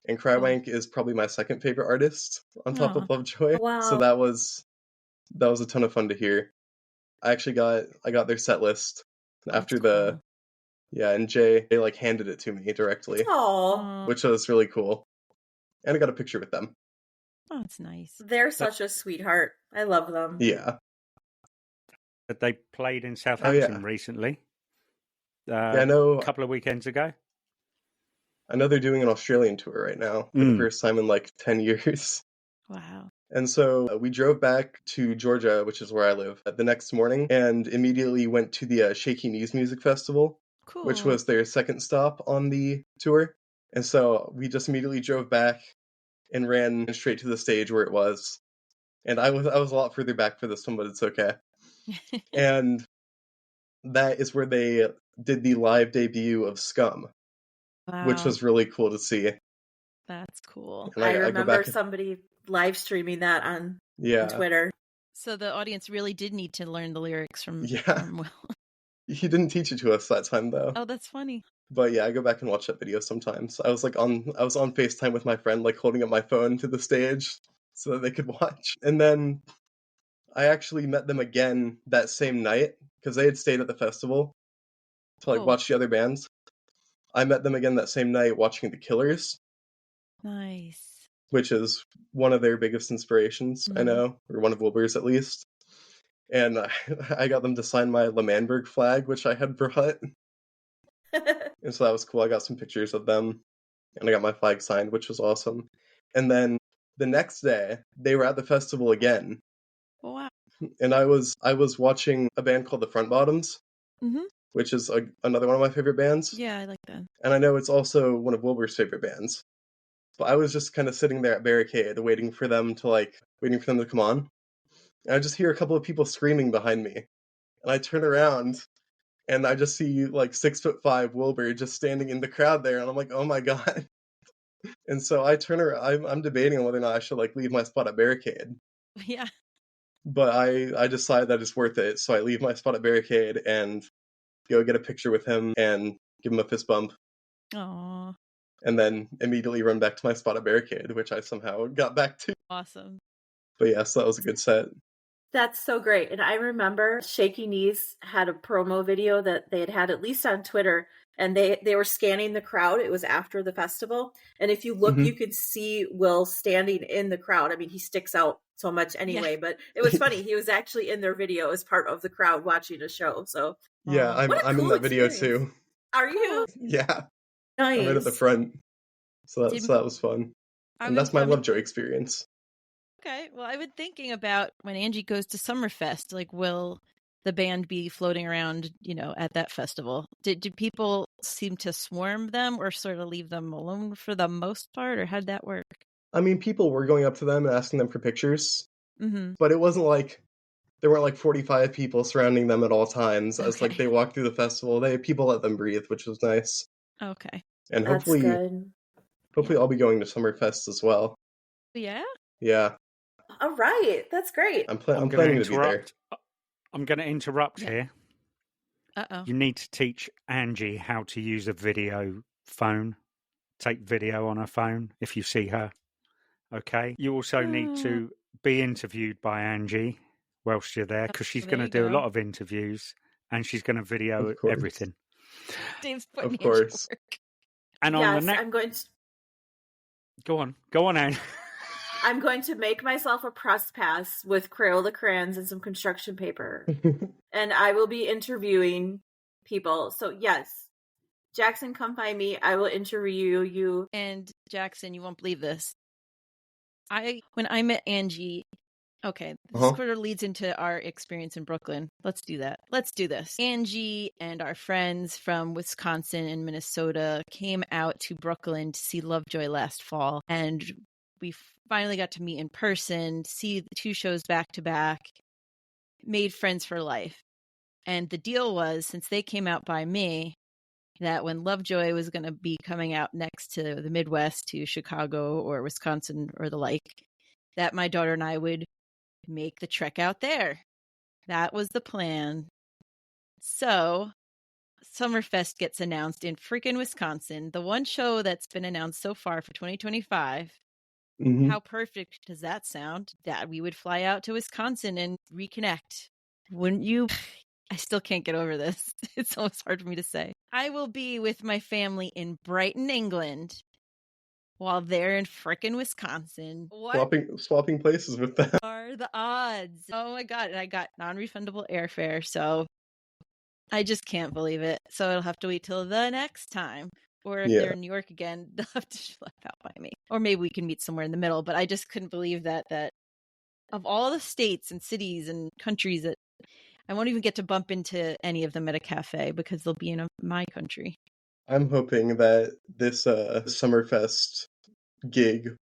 And Cryowank is probably my second favorite artist on top of Lovejoy. Wow. So that was a ton of fun to hear. I actually got their set list after the cool. and Jay like handed it to me directly, Aww. which was really cool. And I got a picture with them. Oh, it's nice. They're such a sweetheart. I love them. Yeah. But they played in Southampton recently. I know. A couple of weekends ago. I know they're doing an Australian tour right now for the first time in like 10 years. Wow. And so we drove back to Georgia, which is where I live, the next morning and immediately went to the Shaky Knees Music Festival, which was their second stop on the tour. And so we just immediately drove back and ran straight to the stage where it was. And I was a lot further back for this one, but it's okay. And that is where they did the live debut of Scum, which was really cool to see. That's cool. I remember somebody live streaming that on Twitter. So the audience really did need to learn the lyrics from Will. He didn't teach it to us that time, though. Oh, that's funny. But yeah, I go back and watch that video sometimes. I was on FaceTime with my friend, like holding up my phone to the stage so that they could watch. And then I actually met them again that same night because they had stayed at the festival to like watch the other bands. I met them again that same night watching The Killers. Nice. Which is one of their biggest inspirations, I know, or one of Wilbur's at least. And I got them to sign my L'Manberg flag, which I had brought. And so that was cool. I got some pictures of them, and I got my flag signed, which was awesome. And then the next day, they were at the festival again. Wow. And I was watching a band called the Front Bottoms, which is another one of my favorite bands. Yeah, I like that. And I know it's also one of Wilbur's favorite bands. But I was just kind of sitting there at Barricade, waiting for them to come on. And I just hear a couple of people screaming behind me. And I turn around, and I just see, 6'5" Wilbur just standing in the crowd there. And I'm like, oh my God. And so I turn around, I'm debating on whether or not I should, leave my spot at Barricade. Yeah. But I decide that it's worth it. So I leave my spot at Barricade and go get a picture with him and give him a fist bump. Aww. And then immediately run back to my spot at Barricade, which I somehow got back to. Awesome. But yeah, so that was a good set. That's so great. And I remember Shaky Knees had a promo video that they had at least on Twitter, and they were scanning the crowd. It was after the festival. And if you look, you could see Will standing in the crowd. I mean, he sticks out so much anyway, but it was funny. He was actually in their video as part of the crowd watching a show. So yeah, I'm in that video too. Are you? Yeah. Nice. I'm right at the front. So that was fun. And that's my Lovejoy experience. Okay. Well, I've been thinking about when Angie goes to Summerfest, will the band be floating around, at that festival? Did people seem to swarm them or sort of leave them alone for the most part, or how'd that work? I mean, people were going up to them and asking them for pictures. But it wasn't there weren't 45 people surrounding them at all times as they walked through the festival. People let them breathe, which was nice. Okay. And hopefully I'll be going to Summerfest as well. Yeah? Yeah. All right. That's great. I'm planning to be there. I'm going to interrupt here. Uh-oh. You need to teach Angie how to use a video phone. Take video on her phone if you see her. Okay? You also need to be interviewed by Angie whilst you're there, because she's going to do a lot of interviews and she's going to video everything. Dave's putting of course. Work. And on the next... I'm going to... Go on, Anne. I'm going to make myself a press pass with Crayola crayons and some construction paper. And I will be interviewing people. So yes, Jackson, come find me. I will interview you. And Jackson, you won't believe this. When I met Angie, okay, this sort of leads into our experience in Brooklyn. Let's do that. Let's do this. Angie and our friends from Wisconsin and Minnesota came out to Brooklyn to see Lovejoy last fall. And we finally got to meet in person, see the two shows back to back, made friends for life. And the deal was, since they came out by me, that when Lovejoy was going to be coming out next to the Midwest, to Chicago or Wisconsin or the like, that my daughter and I would make the trek out there. That was the plan. So Summerfest gets announced in freaking Wisconsin, the one show that's been announced so far for 2025. How perfect does that sound? That we would fly out to Wisconsin and reconnect. Wouldn't you? I still can't get over this. It's almost hard for me to say. I will be with my family in Brighton, England, while they're in frickin' Wisconsin. What Swapping places with them. are the odds? Oh my God. And I got non-refundable airfare, so I just can't believe it. So I'll have to wait till the next time. Or if they're in New York again, they'll have to schlep out by me. Or maybe we can meet somewhere in the middle. But I just couldn't believe that of all the states and cities and countries, that I won't even get to bump into any of them at a cafe because they'll be in my country. I'm hoping that this Summerfest gig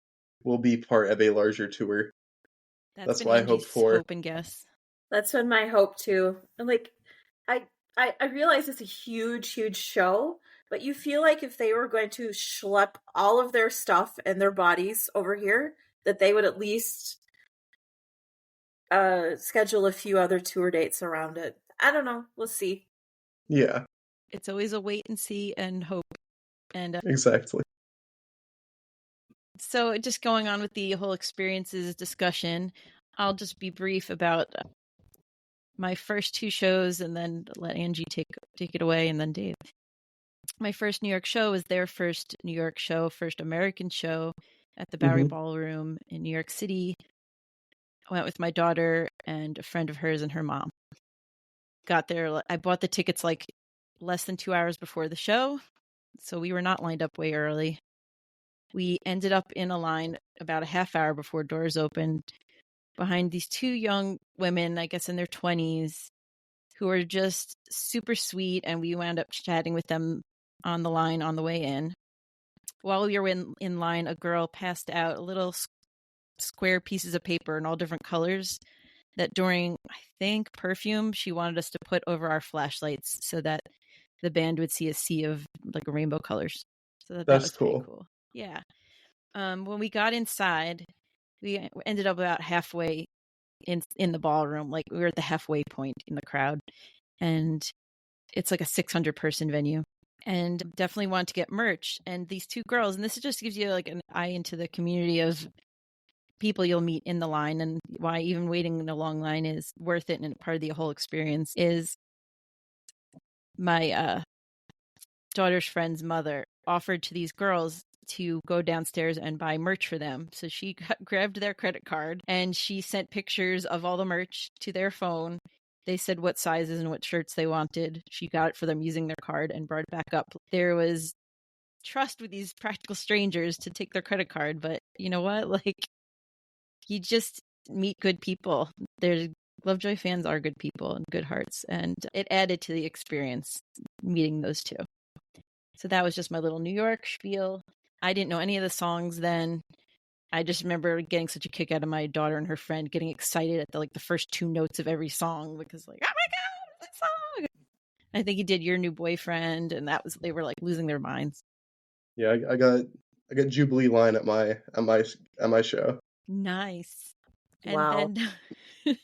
will be part of a larger tour. That's what I hope for. Hope and guess. That's been my hope too. And I realize it's a huge, huge show, but you feel like if they were going to schlep all of their stuff and their bodies over here, that they would at least schedule a few other tour dates around it. I don't know. We'll see. Yeah. it's always a wait and see and hope. And Exactly. so just going on with the whole experiences discussion, I'll just be brief about my first two shows and then let Angie take it away, and then Dave. My first New York show was their first New York show, first American show at the Bowery Ballroom in New York City. I went with my daughter and a friend of hers and her mom. Got there, I bought the tickets like less than 2 hours before the show, so we were not lined up way early. We ended up in a line about a half hour before doors opened behind these two young women, I guess in their 20s, who were just super sweet, and we wound up chatting with them on the line on the way in. While we were in line, a girl passed out little square pieces of paper in all different colors that during, I think, perfume, she wanted us to put over our flashlights so that the band would see a sea of like rainbow colors. So that was cool. pretty cool. Yeah. When we got inside, we ended up about halfway in the ballroom. Like we were at the halfway point in the crowd, and it's like a 600 person venue, and definitely wanted to get merch. And these two girls, and this just gives you like an eye into the community of people you'll meet in the line, and why even waiting in a long line is worth it and part of the whole experience. Is my daughter's friend's mother offered to these girls to go downstairs and buy merch for them. So she grabbed their credit card and she sent pictures of all the merch to their phone. They said what sizes and what shirts they wanted. She got it for them using their card and brought it back up. There was trust with these practical strangers to take their credit card, but you know what? Like, you just meet good people. Lovejoy fans are good people and good hearts, and it added to the experience meeting those two. So that was just my little New York spiel. I didn't know any of the songs then. I just remember getting such a kick out of my daughter and her friend getting excited at the first two notes of every song, because like, oh my god, that song! I think he did Your New Boyfriend, and they were like losing their minds. Yeah, I got Jubilee line at my show. Nice. Wow. And then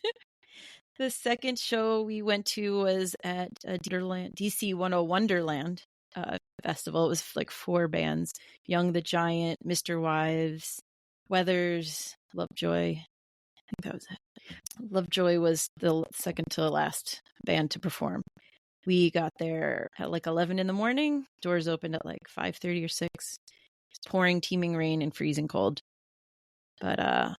the second show we went to was at DC 10 Wonderland festival. It was like 4 bands: Young the Giant, Mr. Wives, Weathers, Lovejoy. I think that was it. Lovejoy was the second to last band to perform. We got there at like 11 in the morning. Doors opened at like 5:30 or 6. It's pouring, teeming rain and freezing cold. But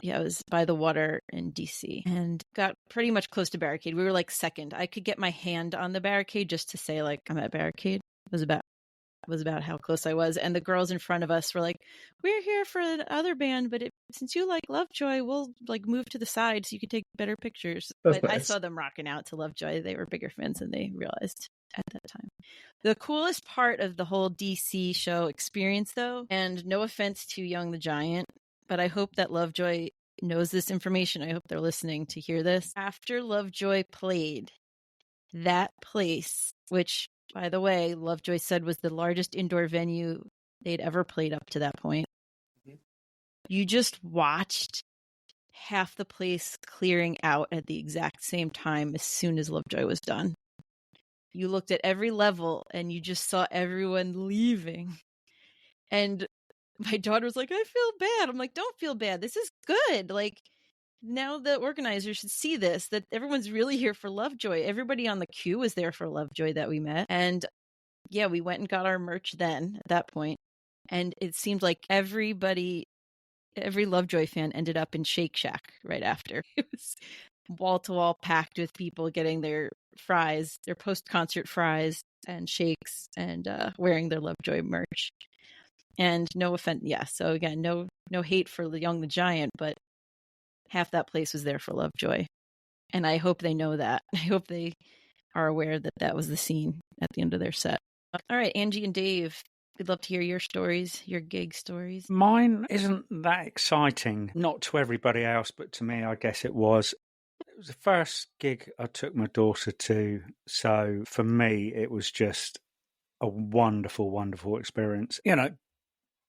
yeah, it was by the water in DC, and got pretty much close to barricade. We were like second. I could get my hand on the barricade just to say like I'm at barricade. It was about how close I was. And the girls in front of us were like, "We're here for the other band, but since you like Lovejoy, we'll like move to the side so you can take better pictures." That's but nice. I saw them rocking out to Lovejoy. They were bigger fans than they realized at that time. The coolest part of the whole DC show experience, though, and no offense to Young the Giant, but I hope that Lovejoy knows this information. I hope they're listening to hear this. After Lovejoy played, that place, which, by the way, Lovejoy said was the largest indoor venue they'd ever played up to that point, you just watched half the place clearing out at the exact same time as soon as Lovejoy was done. You looked at every level and you just saw everyone leaving. And my daughter was like, "I feel bad." I'm like, "Don't feel bad. This is good. Like, now the organizers should see this, that everyone's really here for Lovejoy." Everybody on the queue was there for Lovejoy that we met. And yeah, we went and got our merch then at that point. And it seemed like every Lovejoy fan ended up in Shake Shack right after. It was wall to wall packed with people getting their fries, their post-concert fries and shakes, and wearing their Lovejoy merch. And no offense, yeah. So again, no hate for Young the Giant, but half that place was there for Lovejoy, and I hope they know that. I hope they are aware that that was the scene at the end of their set. All right, Angie and Dave, we'd love to hear your stories, your gig stories. Mine isn't that exciting, not to everybody else, but to me, I guess it was. It was the first gig I took my daughter to, so for me, it was just a wonderful, wonderful experience. You know,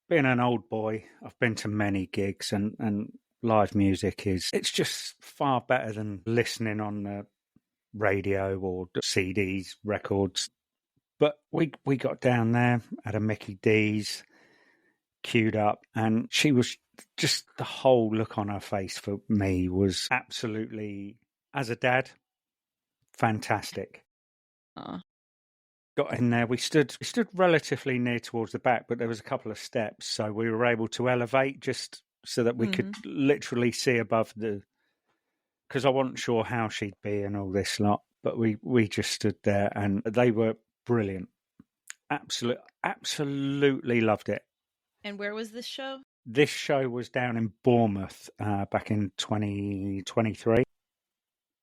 being an old boy, I've been to many gigs, and live music it's just far better than listening on the radio or CDs, records. But we got down there at a Mickey D's, queued up, and she was just, the whole look on her face for me was absolutely, as a dad, fantastic. Got in there. We stood relatively near towards the back, but there was a couple of steps, so we were able to elevate just so that we could literally see above the. Because I wasn't sure how she'd be and all this lot, but we just stood there, and they were brilliant. Absolutely loved it. And where was this show? This show was down in Bournemouth back in 2023.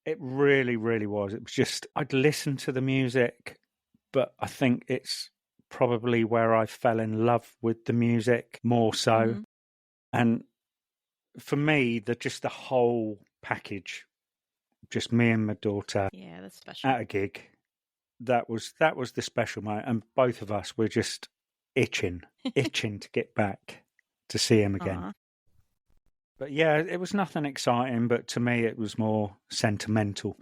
It really, really was. It was just, I'd listened to the music, but I think it's probably where I fell in love with the music more so. And for me, just the whole package, just me and my daughter that's special. at a gig, that was the special moment. And both of us were just itching to get back to see him again. But yeah, it was nothing exciting, but to me it was more sentimental.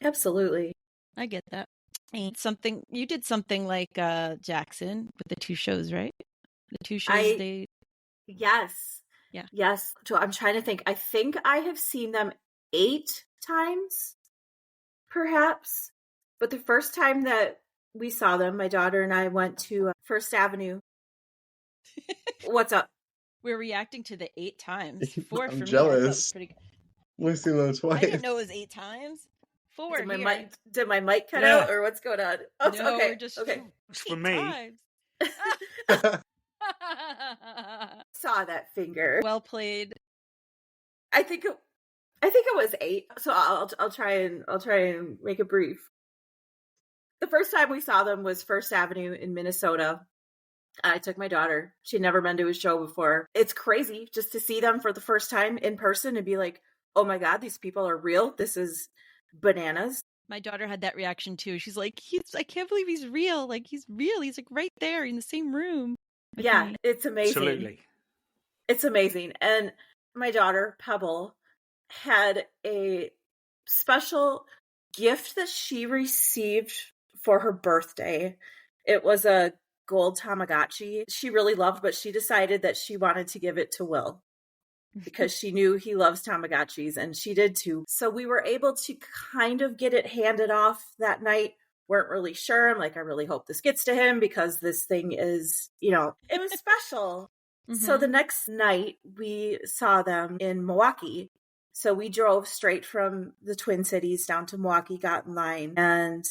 Absolutely. I get that. You did something like Jackson with the 2 shows, right? The 2 shows Yes. Yeah. Yes. So I'm trying to think. I think I have seen them 8 times, perhaps. But the first time that we saw them, my daughter and I went to First Avenue. What's up? We're reacting to the 8 times. 4 I'm for jealous. me. We've seen them twice. I didn't know it was 8 times. 4. Did my mic cut out, or what's going on? Oh, no, okay. We're just okay. For me. Saw that finger. Well played. I think it was 8. So I'll try and make it brief. The first time we saw them was First Avenue in Minnesota. I took my daughter. She'd never been to a show before. It's crazy just to see them for the first time in person and be like, oh my God, these people are real. This is bananas. My daughter had that reaction too. She's like, I can't believe he's real. Like, he's real. He's like right there in the same room. Yeah, it's amazing. Absolutely. It's amazing. And my daughter, Pebble, had a special gift that she received for her birthday. It was a gold Tamagotchi she really loved, but she decided that she wanted to give it to Will because she knew he loves Tamagotchis, and she did too. So we were able to kind of get it handed off that night. Weren't really sure. I'm like, I really hope this gets to him because this thing is, it was special. So the next night we saw them in Milwaukee. So we drove straight from the Twin Cities down to Milwaukee, got in line, and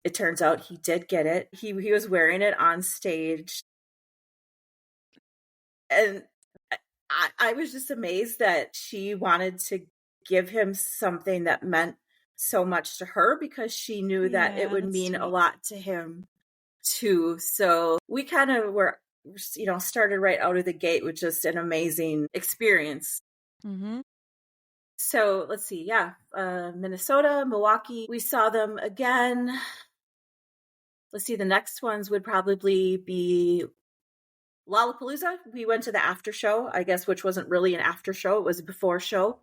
it turns out he did get it. He was wearing it on stage. And I was just amazed that she wanted to give him something that meant so much to her because she knew that it would mean a lot to him too. So we kind of were, started right out of the gate with just an amazing experience. So let's see. Yeah. Minnesota, Milwaukee. We saw them again. Let's see. The next ones would probably be Lollapalooza. We went to the after show, I guess, which wasn't really an after show. It was a before show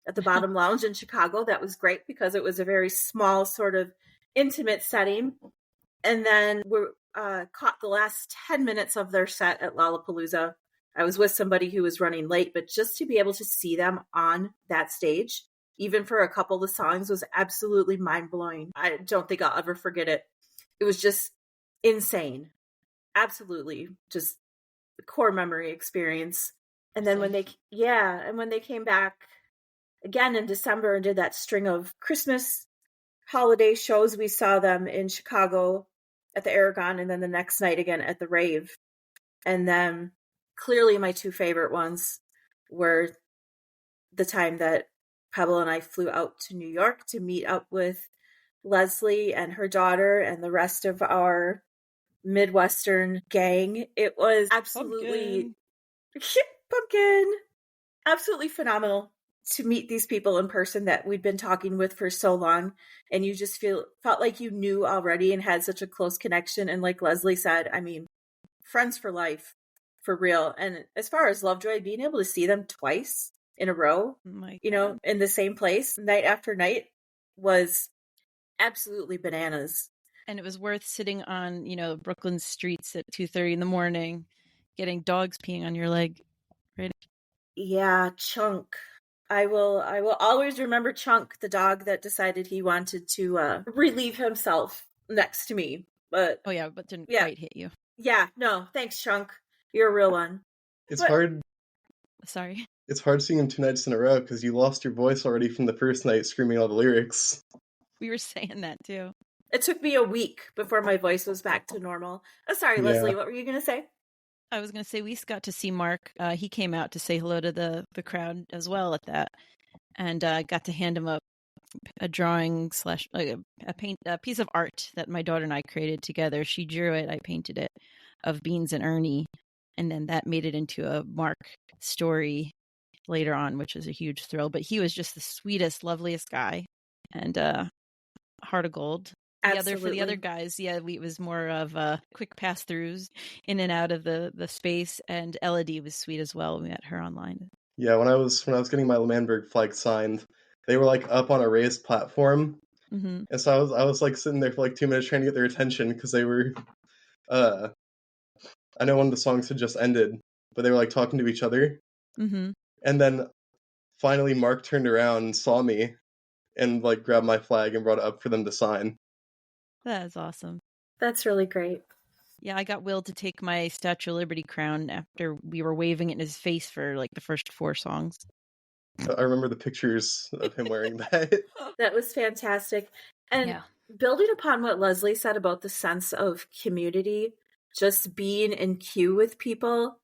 at the Bottom Lounge in Chicago. That was great because it was a very small, sort of intimate setting. And then we caught the last 10 minutes of their set at Lollapalooza. I was with somebody who was running late, but just to be able to see them on that stage, even for a couple of the songs, was absolutely mind-blowing. I don't think I'll ever forget it. It was just insane. Absolutely. Just a core memory experience. And then when they came back again in December and did that string of Christmas holiday shows, we saw them in Chicago at the Aragon, and then the next night again at the Rave. And then clearly my 2 favorite ones were the time that Pebble and I flew out to New York to meet up with Leslie and her daughter and the rest of our Midwestern gang. It was absolutely pumpkin. Absolutely phenomenal to meet these people in person that we'd been talking with for so long, and you just felt like you knew already and had such a close connection. And like Leslie said, I mean, friends for life, for real. And as far as Lovejoy, being able to see them twice in a row, in the same place night after night was absolutely bananas. And it was worth sitting on, Brooklyn streets at 2:30 in the morning, getting dogs peeing on your leg. Right? Yeah, Chunk. I will always remember Chunk, the dog that decided he wanted to relieve himself next to me. But Oh yeah, but didn't Yeah. quite hit you. yeah, no, thanks, Chunk. You're a real one. It's But- hard. Sorry. It's hard seeing him 2 nights in a row because you lost your voice already from the first night screaming all the lyrics. We were saying that too. It took me a week before my voice was back to normal. Sorry, Yeah. Leslie, what were you going to say? I was going to say we got to see Mark. He came out to say hello to the crowd as well at that, and got to hand him a drawing / a piece of art that my daughter and I created together. She drew it, I painted it, of Beans and Ernie, and then that made it into a Mark story later on, which was a huge thrill. But he was just the sweetest, loveliest guy, and heart of gold. For the other guys, it was more of quick pass throughs in and out of the space, and Elodie was sweet as well. We met her online. Yeah, when I was getting my Manberg flag signed, they were like up on a raised platform, Mm-hmm. and so I was like sitting there for like 2 minutes trying to get their attention because they were, I know one of the songs had just ended, but they were like talking to each other, Mm-hmm. and then finally Mark turned around and saw me, and like grabbed my flag and brought it up for them to sign. That is awesome. That's really great. Yeah, I got Will to take my Statue of Liberty crown after we were waving it in his face for like the first 4 songs. I remember the pictures of him wearing that. That was fantastic. And Yeah. building upon what Leslie said about the sense of community, just being in queue with people,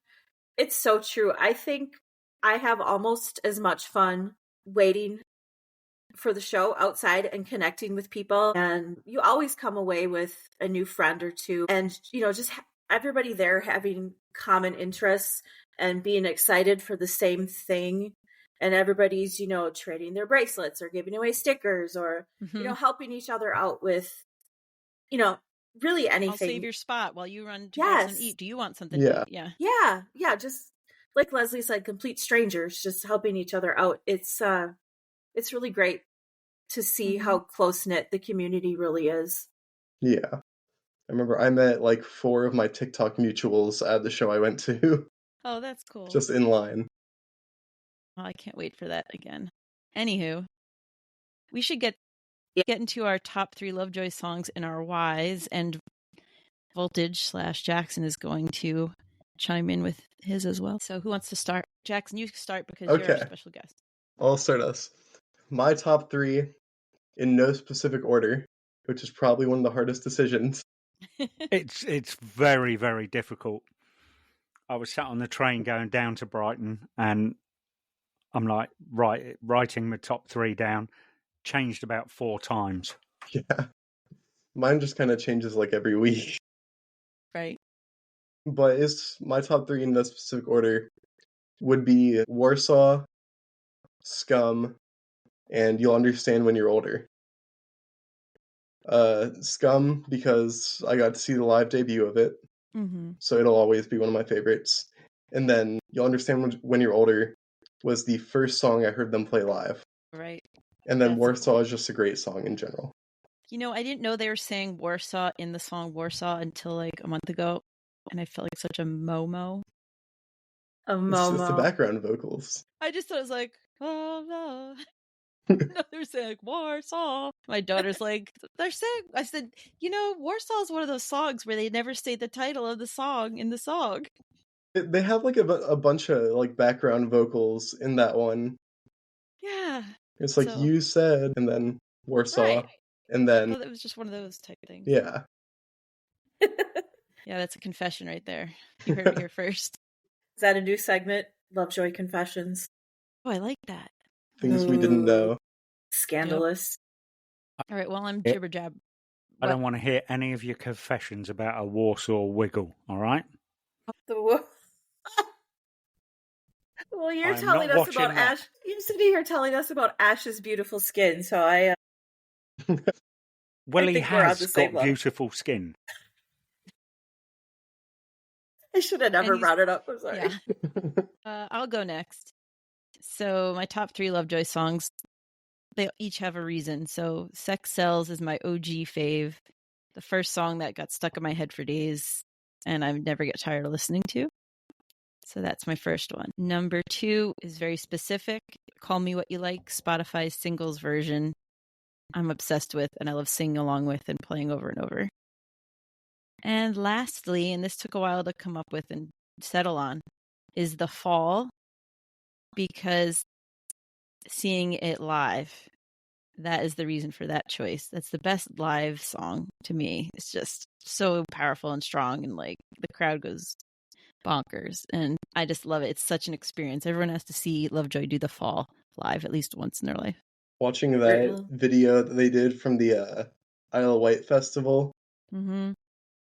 it's so true. I think I have almost as much fun waiting for the show outside and connecting with people. And you always come away with a new friend or two. And, just everybody there having common interests and being excited for the same thing. And everybody's, trading their bracelets or giving away stickers or, Mm-hmm. helping each other out with, really anything. I'll save your spot while you run to get Yes. some eat. Do you want something Yeah. to eat? Yeah. Yeah. Just like Leslie said, complete strangers, just helping each other out. It's really great to see how close-knit the community really is. Yeah. I remember I met like 4 of my TikTok mutuals at the show I went to, Oh, that's cool. just in line. Oh, I can't wait for that again. Anywho, we should get into our top 3 Lovejoy songs in our whys, and Voltage / Jackson is going to chime in with his as well. So who wants to start? Jackson, you start because you're our Okay. special guest. I'll start us. My top 3, in no specific order, which is probably one of the hardest decisions. It's very, very difficult. I was sat on the train going down to Brighton, and I'm like writing my top 3 down. Changed about 4 times. Yeah. Mine just kind of changes like every week. Right. But it's my top 3 in no specific order would be Warsaw, Scum, and You'll Understand When You're Older. Scum, because I got to see the live debut of it, Mm-hmm. so it'll always be one of my favorites. And then You'll Understand When You're Older was the first song I heard them play live. Right. And then That's Warsaw cool. is just a great song in general. I didn't know they were saying Warsaw in the song Warsaw until like a month ago, and I felt like such a momo. A It's the Momo. background vocals. I just thought it was like, oh, no. No, they're saying like, Warsaw. My daughter's like, they're saying, I said, Warsaw is one of those songs where they never say the title of the song in the song. They have like a bunch of like background vocals in that one. Yeah. It's like So- You Said, and then Warsaw, Right. and I then thought it was just one of those type things. yeah. Yeah, that's a confession right there. You heard it here first. Is that a new segment? Lovejoy Confessions. Oh, I like that. Things we didn't know. Scandalous. All right, well, I'm Yeah. jibber jab. I don't want to hear any of your confessions about a Warsaw wiggle, all right? Well, you're I'm telling not us about watching that. Ash. You're sitting here telling us about Ash's beautiful skin, so I Well, he think we're on has the same got level. beautiful skin. should have never And he's- brought it up. I'm sorry. Yeah. I'll go next. So my top 3 Lovejoy songs, they each have a reason. So Sex Sells is my OG fave. the first song that got stuck in my head for days and I never get tired of listening to. So that's my first one. Number 2 is very specific. Call Me What You Like, Spotify's singles version. I'm obsessed with, and I love singing along with and playing over and over. And lastly, and this took a while to come up with and settle on, is The Fall, because seeing it live, that is the reason for that choice. That's the best live song to me. It's just so powerful and strong, and like the crowd goes bonkers, and I just love it. It's such an experience. Everyone has to see Lovejoy do The Fall live at least once in their life. Watching that video that they did from the Isle of Wight festival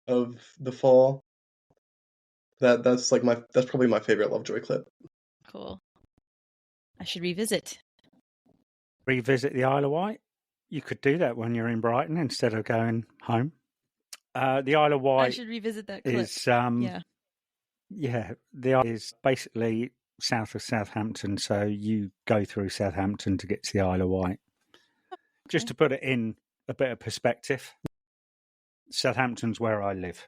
of The Fall, that's probably my favorite Lovejoy clip. Cool. I should revisit the Isle of Wight. You could do that when you're in Brighton instead of going home. The Isle of Wight. I should revisit that clip. Is the Isle is basically south of Southampton, so you go through Southampton to get to the Isle of Wight. Okay. Just to put it in a bit of perspective, Southampton's where I live.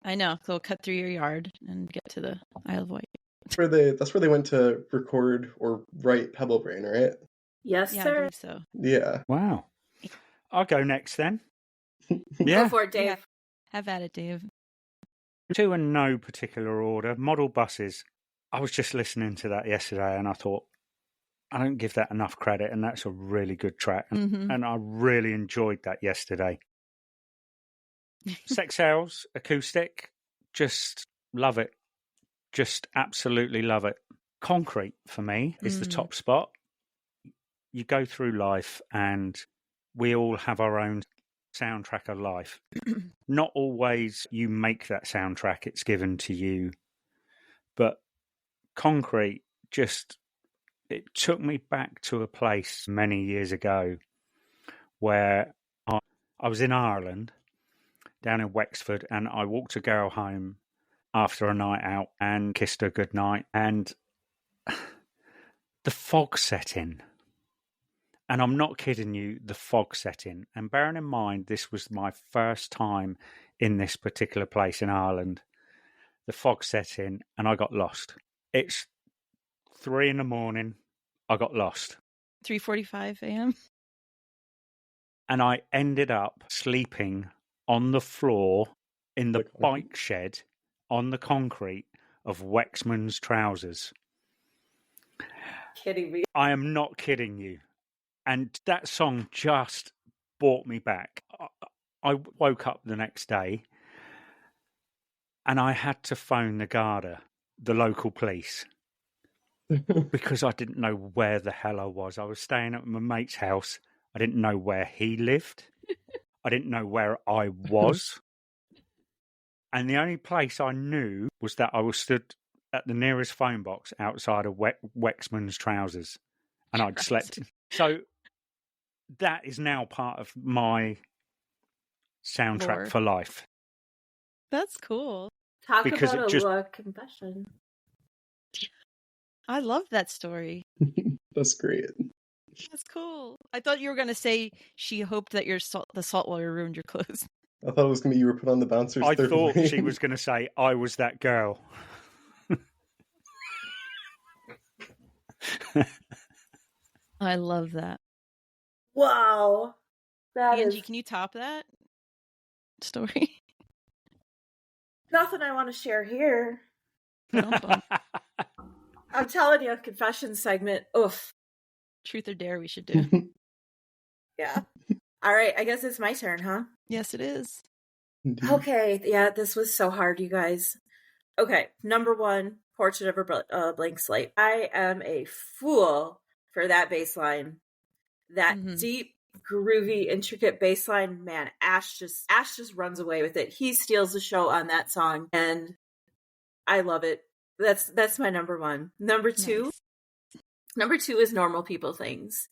I know, so we'll cut through your yard and get to the Isle of Wight. That's where they went to record or write Pebble Brain, right? Yes, yeah, sir. I believe so. Yeah. Wow. I'll go next then. Go for it, Dave. Yeah. Have at it, Dave. 2 in no particular order. Model Buses. I was just listening to that yesterday and I thought, I don't give that enough credit, and that's a really good track. And I really enjoyed that yesterday. Sex Cells, acoustic, just love it. Just absolutely love it. Concrete, for me, is the top spot. You go through life and we all have our own soundtrack of life. Not always you make that soundtrack, it's given to you. But Concrete it took me back to a place many years ago where I was in Ireland, down in Wexford, and I walked a girl home after a night out and kissed her goodnight, and the fog set in. And I'm not kidding you, the fog set in. And bearing in mind, this was my first time in this particular place in Ireland. The fog set in and I got lost. It's 3 a.m. I got lost. 3:45 a.m. And I ended up sleeping on the floor in the bike shed on the concrete of Wexman's Trousers. Kidding me? I am not kidding you. And that song just brought me back. I woke up the next day and I had to phone the Garda, the local police, because I didn't know where the hell I was. I was staying at my mate's house. I didn't know where he lived. I didn't know where I was. And the only place I knew was that I was stood at the nearest phone box outside of Wexman's Trousers. And I'd slept. So that is now part of my soundtrack for life. That's cool. Talk about a confession. I love that story. That's great. That's cool. I thought you were going to say she hoped that the salt water ruined your clothes. I thought it was going to be you were put on the bouncer's I third thought ring. she was going to say, I was that girl. I love that. Wow. Angie, can you top that story? Nothing I want to share here. I'm telling you, a confession segment. Oof. Truth or dare we should do. Yeah. All right, I guess it's my turn, huh? Yes, it is. Indeed. Okay, yeah, this was so hard, you guys. Okay, number 1, Portrait of a Blank Slate. I am a fool for that bass line. That deep, groovy, intricate bass line, man, Ash just runs away with it. He steals the show on that song, and I love it. That's my number 1. Number 2 is Normal People Things.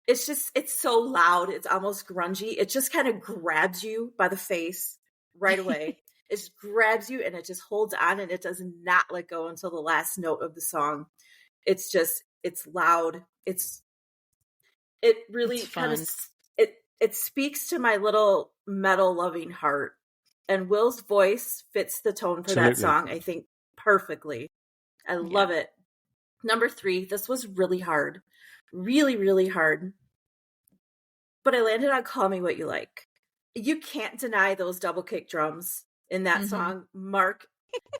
It's so loud, it's almost grungy. It just kind of grabs you by the face right away. It just grabs you and it just holds on and it does not let go until the last note of the song. It's loud. It really kind of, it speaks to my little metal loving heart. And Will's voice fits the tone for that song, I think, perfectly. I love it. Number 3, this was really hard. Really, really hard. But I landed on Call Me What You Like. You can't deny those double kick drums in that song. Mark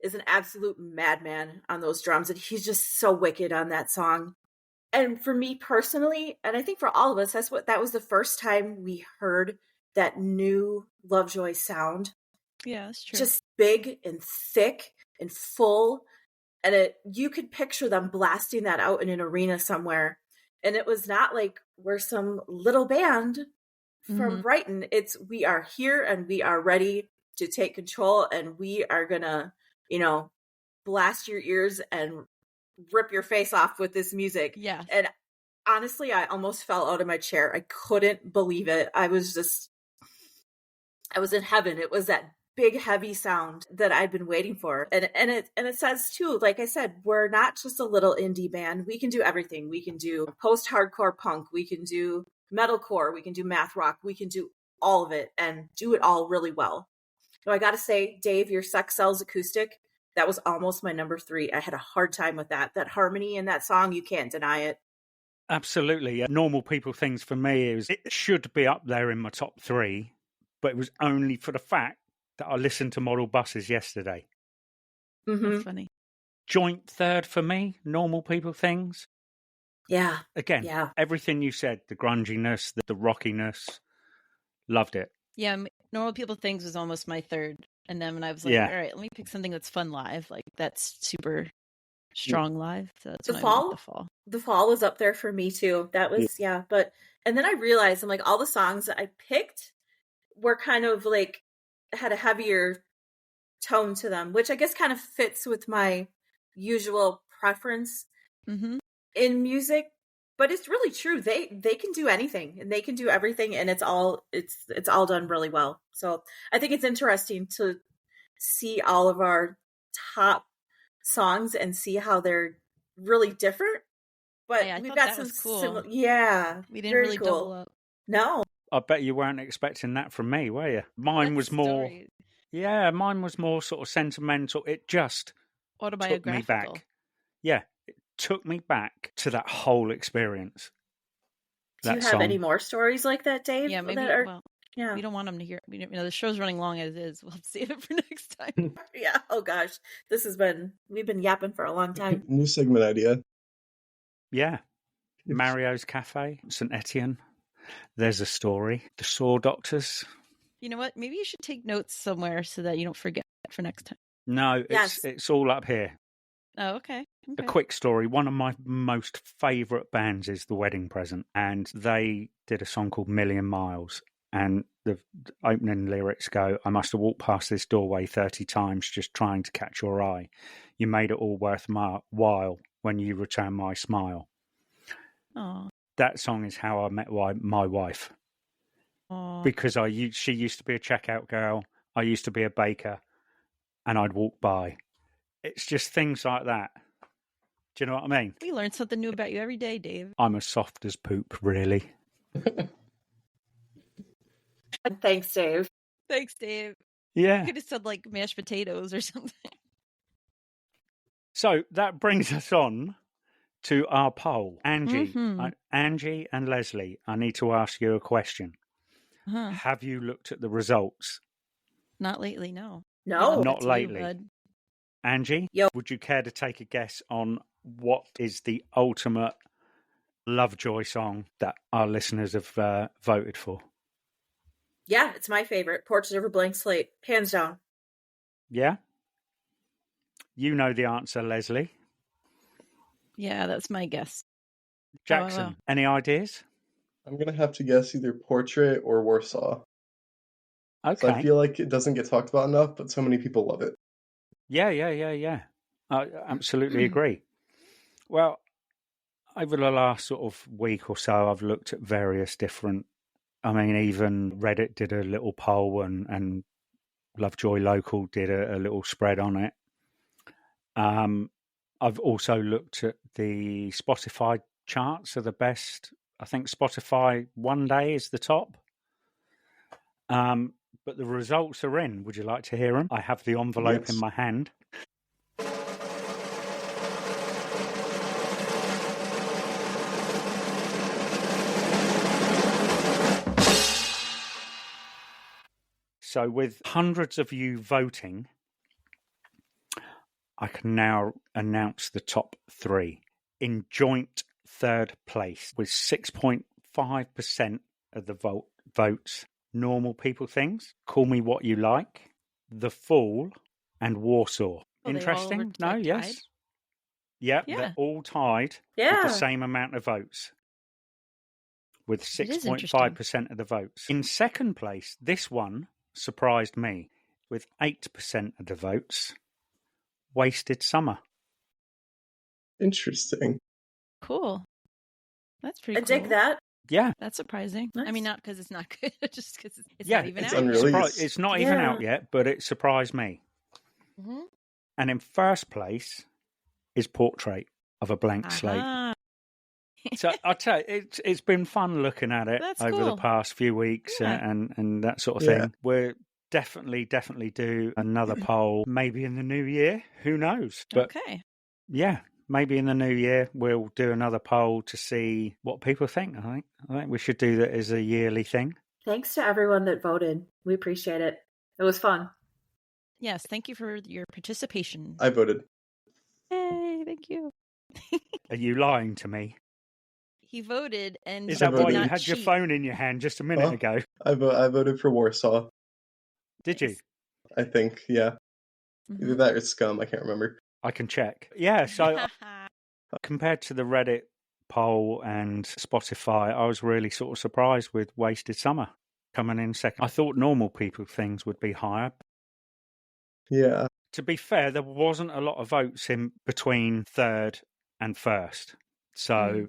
is an absolute madman on those drums, and he's just so wicked on that song. And for me personally, and I think for all of us, that was the first time we heard that new Lovejoy sound. Yeah, that's true. Just big and thick and full. And you could picture them blasting that out in an arena somewhere. And it was not like we're some little band from Brighton. It's we are here and we are ready to take control, and we are gonna, blast your ears and rip your face off with this music. Yeah. And honestly, I almost fell out of my chair. I couldn't believe it. I was in heaven. It was that big heavy sound that I'd been waiting for. And it says too, like I said, we're not just a little indie band. We can do everything. We can do post-hardcore punk, we can do metalcore, we can do math rock, we can do all of it and do it all really well. So I gotta say, Dave, your Sex Cells acoustic, that was almost my number 3. I had a hard time with that. That harmony in that song, you can't deny it. Absolutely. Normal People Things for me it should be up there in my top 3, but it was only for the fact that I listened to Model Buses yesterday. That's funny. Joint third for me, Normal People Things. Yeah. Again, everything you said, the grunginess, the rockiness, loved it. Yeah, Normal People Things was almost my third. And then when I was like, all right, let me pick something that's fun live. Like, that's super strong live. So that's The Fall. The Fall was up there for me too. That was, But, and then I realized, I'm like, all the songs that I picked were kind of like, had a heavier tone to them, which I guess kind of fits with my usual preference in music. But it's really true. They can do anything and they can do everything, and it's all done really well. So I think it's interesting to see all of our top songs and see how they're really different. But we've got some cool. We didn't really cool. Double up. No. I bet you weren't expecting that from me, were you? Mine was more sort of sentimental. It just took me back. Yeah, it took me back to that whole experience. Do you have any more stories like that, Dave? Yeah, maybe. We don't want them to hear. The show's running long as is. We'll save it for next time. Yeah. Oh gosh, we've been yapping for a long time. New segment idea. Yeah, Mario's Cafe, St. Etienne. There's a story. The Saw Doctors. You know what? Maybe you should take notes somewhere so that you don't forget for next time. No, it's all up here. Oh, okay. A quick story. One of my most favourite bands is The Wedding Present, and they did a song called Million Miles. And the opening lyrics go, I must have walked past this doorway 30 times just trying to catch your eye. You made it all worth my while when you returned my smile. Aww. That song is how I met my wife. Aww. Because she used to be a checkout girl, I used to be a baker, and I'd walk by. It's just things like that. Do you know what I mean? We learn something new about you every day, Dave. I'm as soft as poop, really. Thanks, Dave. Thanks, Dave. Yeah. You could have said like mashed potatoes or something. So that brings us on to our poll. Angie and Leslie, I need to ask you a question. Have you looked at the results? Not lately, no. No. Not lately. You, Angie, would you care to take a guess on what is the ultimate Lovejoy song that our listeners have voted for? Yeah, it's my favorite. Portrait of a Blank Slate. Hands down. Yeah? You know the answer, Leslie. Yeah, that's my guess. Jackson, any ideas? I'm going to have to guess either Portrait or Warsaw. Okay. So I feel like it doesn't get talked about enough, but so many people love it. Yeah. I absolutely agree. Well, over the last sort of week or so, I've looked at various different... even Reddit did a little poll and Lovejoy Local did a little spread on it. I've also looked at the Spotify charts of the best. I think Spotify One Day is the top. But the results are in. Would you like to hear them? I have the envelope in my hand. So with hundreds of you voting, I can now announce the top 3 in joint third place with 6.5% of the votes. Normal people things. Call Me What You Like, The Fall, and Warsaw. Interesting? No, like, yes. Tied? Yeah, they're all tied with the same amount of votes. With 6.5% of the votes. In second place, this one surprised me with 8% of the votes. Wasted Summer. Interesting. Cool. That's pretty cool. I dig that. Yeah. That's surprising. Nice. I mean, not because it's not good, just because it's not even it's out unreleased. It's not even out yet, but it surprised me. Mm-hmm. And in first place is Portrait of a Blank Slate. So I'll tell you, it's been fun looking at it over the past few weeks and that sort of thing. We're definitely do another poll maybe in the new year. Who knows? But yeah, maybe in the new year we'll do another poll to see what people think. I think we should do that as a yearly thing. Thanks to everyone that voted. We appreciate it. It was fun. Yes, thank you for your participation. I voted. Hey, thank you. Are you lying to me? He voted, and is that why you had your phone in your hand just a minute ago? I voted for Warsaw. Did you? I think, yeah. Either that or Scum. I can't remember. I can check. Yeah, so compared to the Reddit poll and Spotify, I was really sort of surprised with Wasted Summer coming in second. I thought normal people things would be higher. Yeah. To be fair, there wasn't a lot of votes in between third and first. So,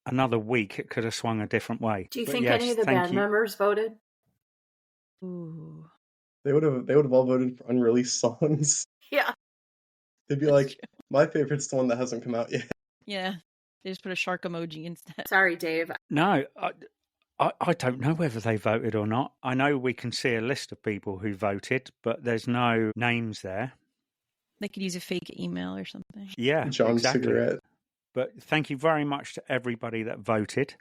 another week it could have swung a different way. Do you think any of the band members voted? Ooh. They would have all voted for unreleased songs. Yeah. They'd be like, my favorite's the one that hasn't come out yet. Yeah. They just put a shark emoji instead. Sorry, Dave. No, I don't know whether they voted or not. I know we can see a list of people who voted, but there's no names there. They could use a fake email or something. Yeah, John's cigarette. But thank you very much to everybody that voted.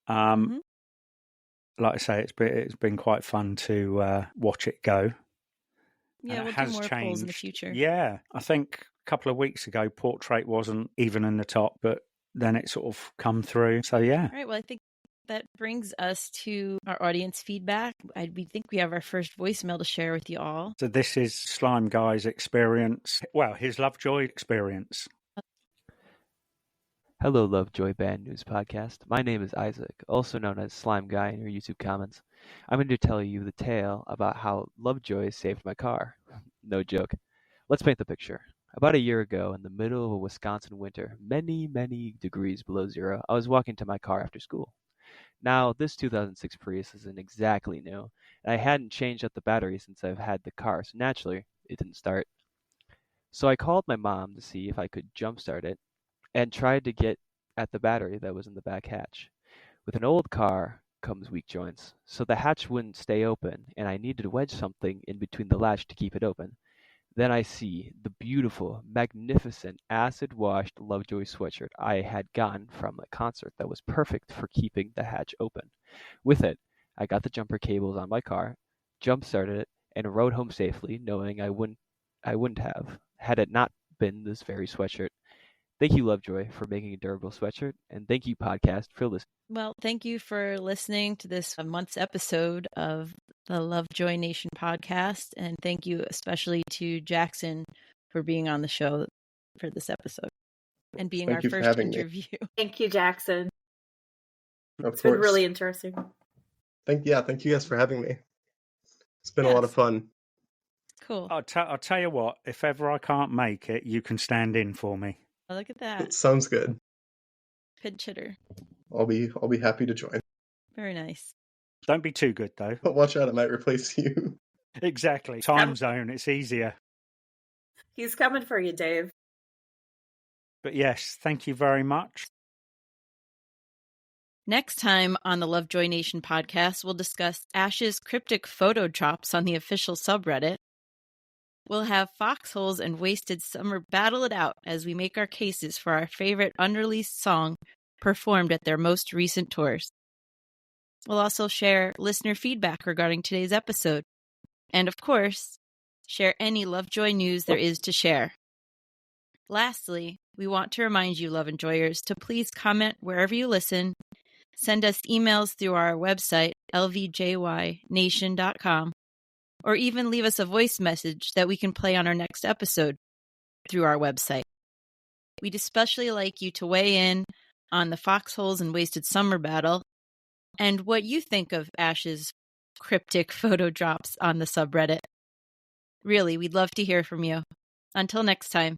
Like I say, it's been quite fun to watch it go. Yeah, we'll do more polls in the future. Yeah, I think a couple of weeks ago, Portrait wasn't even in the top, but then it sort of come through. So yeah. All right. Well, I think that brings us to our audience feedback. We think we have our first voicemail to share with you all. So this is Slime Guy's experience. Well, his Lovejoy experience. Hello, Lovejoy Band News Podcast. My name is Isaac, also known as Slime Guy in your YouTube comments. I'm going to tell you the tale about how Lovejoy saved my car. No joke. Let's paint the picture. About a year ago, in the middle of a Wisconsin winter, many, many degrees below zero, I was walking to my car after school. Now, this 2006 Prius isn't exactly new, and I hadn't changed out the battery since I've had the car, so naturally, it didn't start. So I called my mom to see if I could jumpstart it, and tried to get at the battery that was in the back hatch. With an old car comes weak joints, so the hatch wouldn't stay open, and I needed to wedge something in between the latch to keep it open. Then I see the beautiful, magnificent, acid-washed Lovejoy sweatshirt I had gotten from a concert that was perfect for keeping the hatch open. With it, I got the jumper cables on my car, jump-started it, and rode home safely, knowing I wouldn't have, had it not been this very sweatshirt. Thank you, Lovejoy, for making a durable sweatshirt, and thank you, podcast, for listening. Well, thank you for listening to this month's episode of the Lovejoy Nation podcast, and thank you especially to Jackson for being on the show for this episode and being our first interview. Thank you, Jackson. It's been really interesting. Thank you guys for having me. It's been a lot of fun. Cool. I'll tell you what, if ever I can't make it, you can stand in for me. Oh, look at that. Sounds good. Pinch hitter. I'll be happy to join. Very nice. Don't be too good though. But watch out, I might replace you. Exactly. Time zone, it's easier. He's coming for you, Dave. But yes, thank you very much. Next time on the Lovejoy Nation podcast, we'll discuss Ash's cryptic photo drops on the official subreddit. We'll have Foxholes and Wasted Summer battle it out as we make our cases for our favorite unreleased song performed at their most recent tours. We'll also share listener feedback regarding today's episode. And of course, share any Lovejoy news there is to share. Lastly, we want to remind you, Love Enjoyers, to please comment wherever you listen. Send us emails through our website, LVJYNation.com, or even leave us a voice message that we can play on our next episode through our website. We'd especially like you to weigh in on the Foxholes and Wasted Summer battle and what you think of Ash's cryptic photo drops on the subreddit. Really, we'd love to hear from you. Until next time.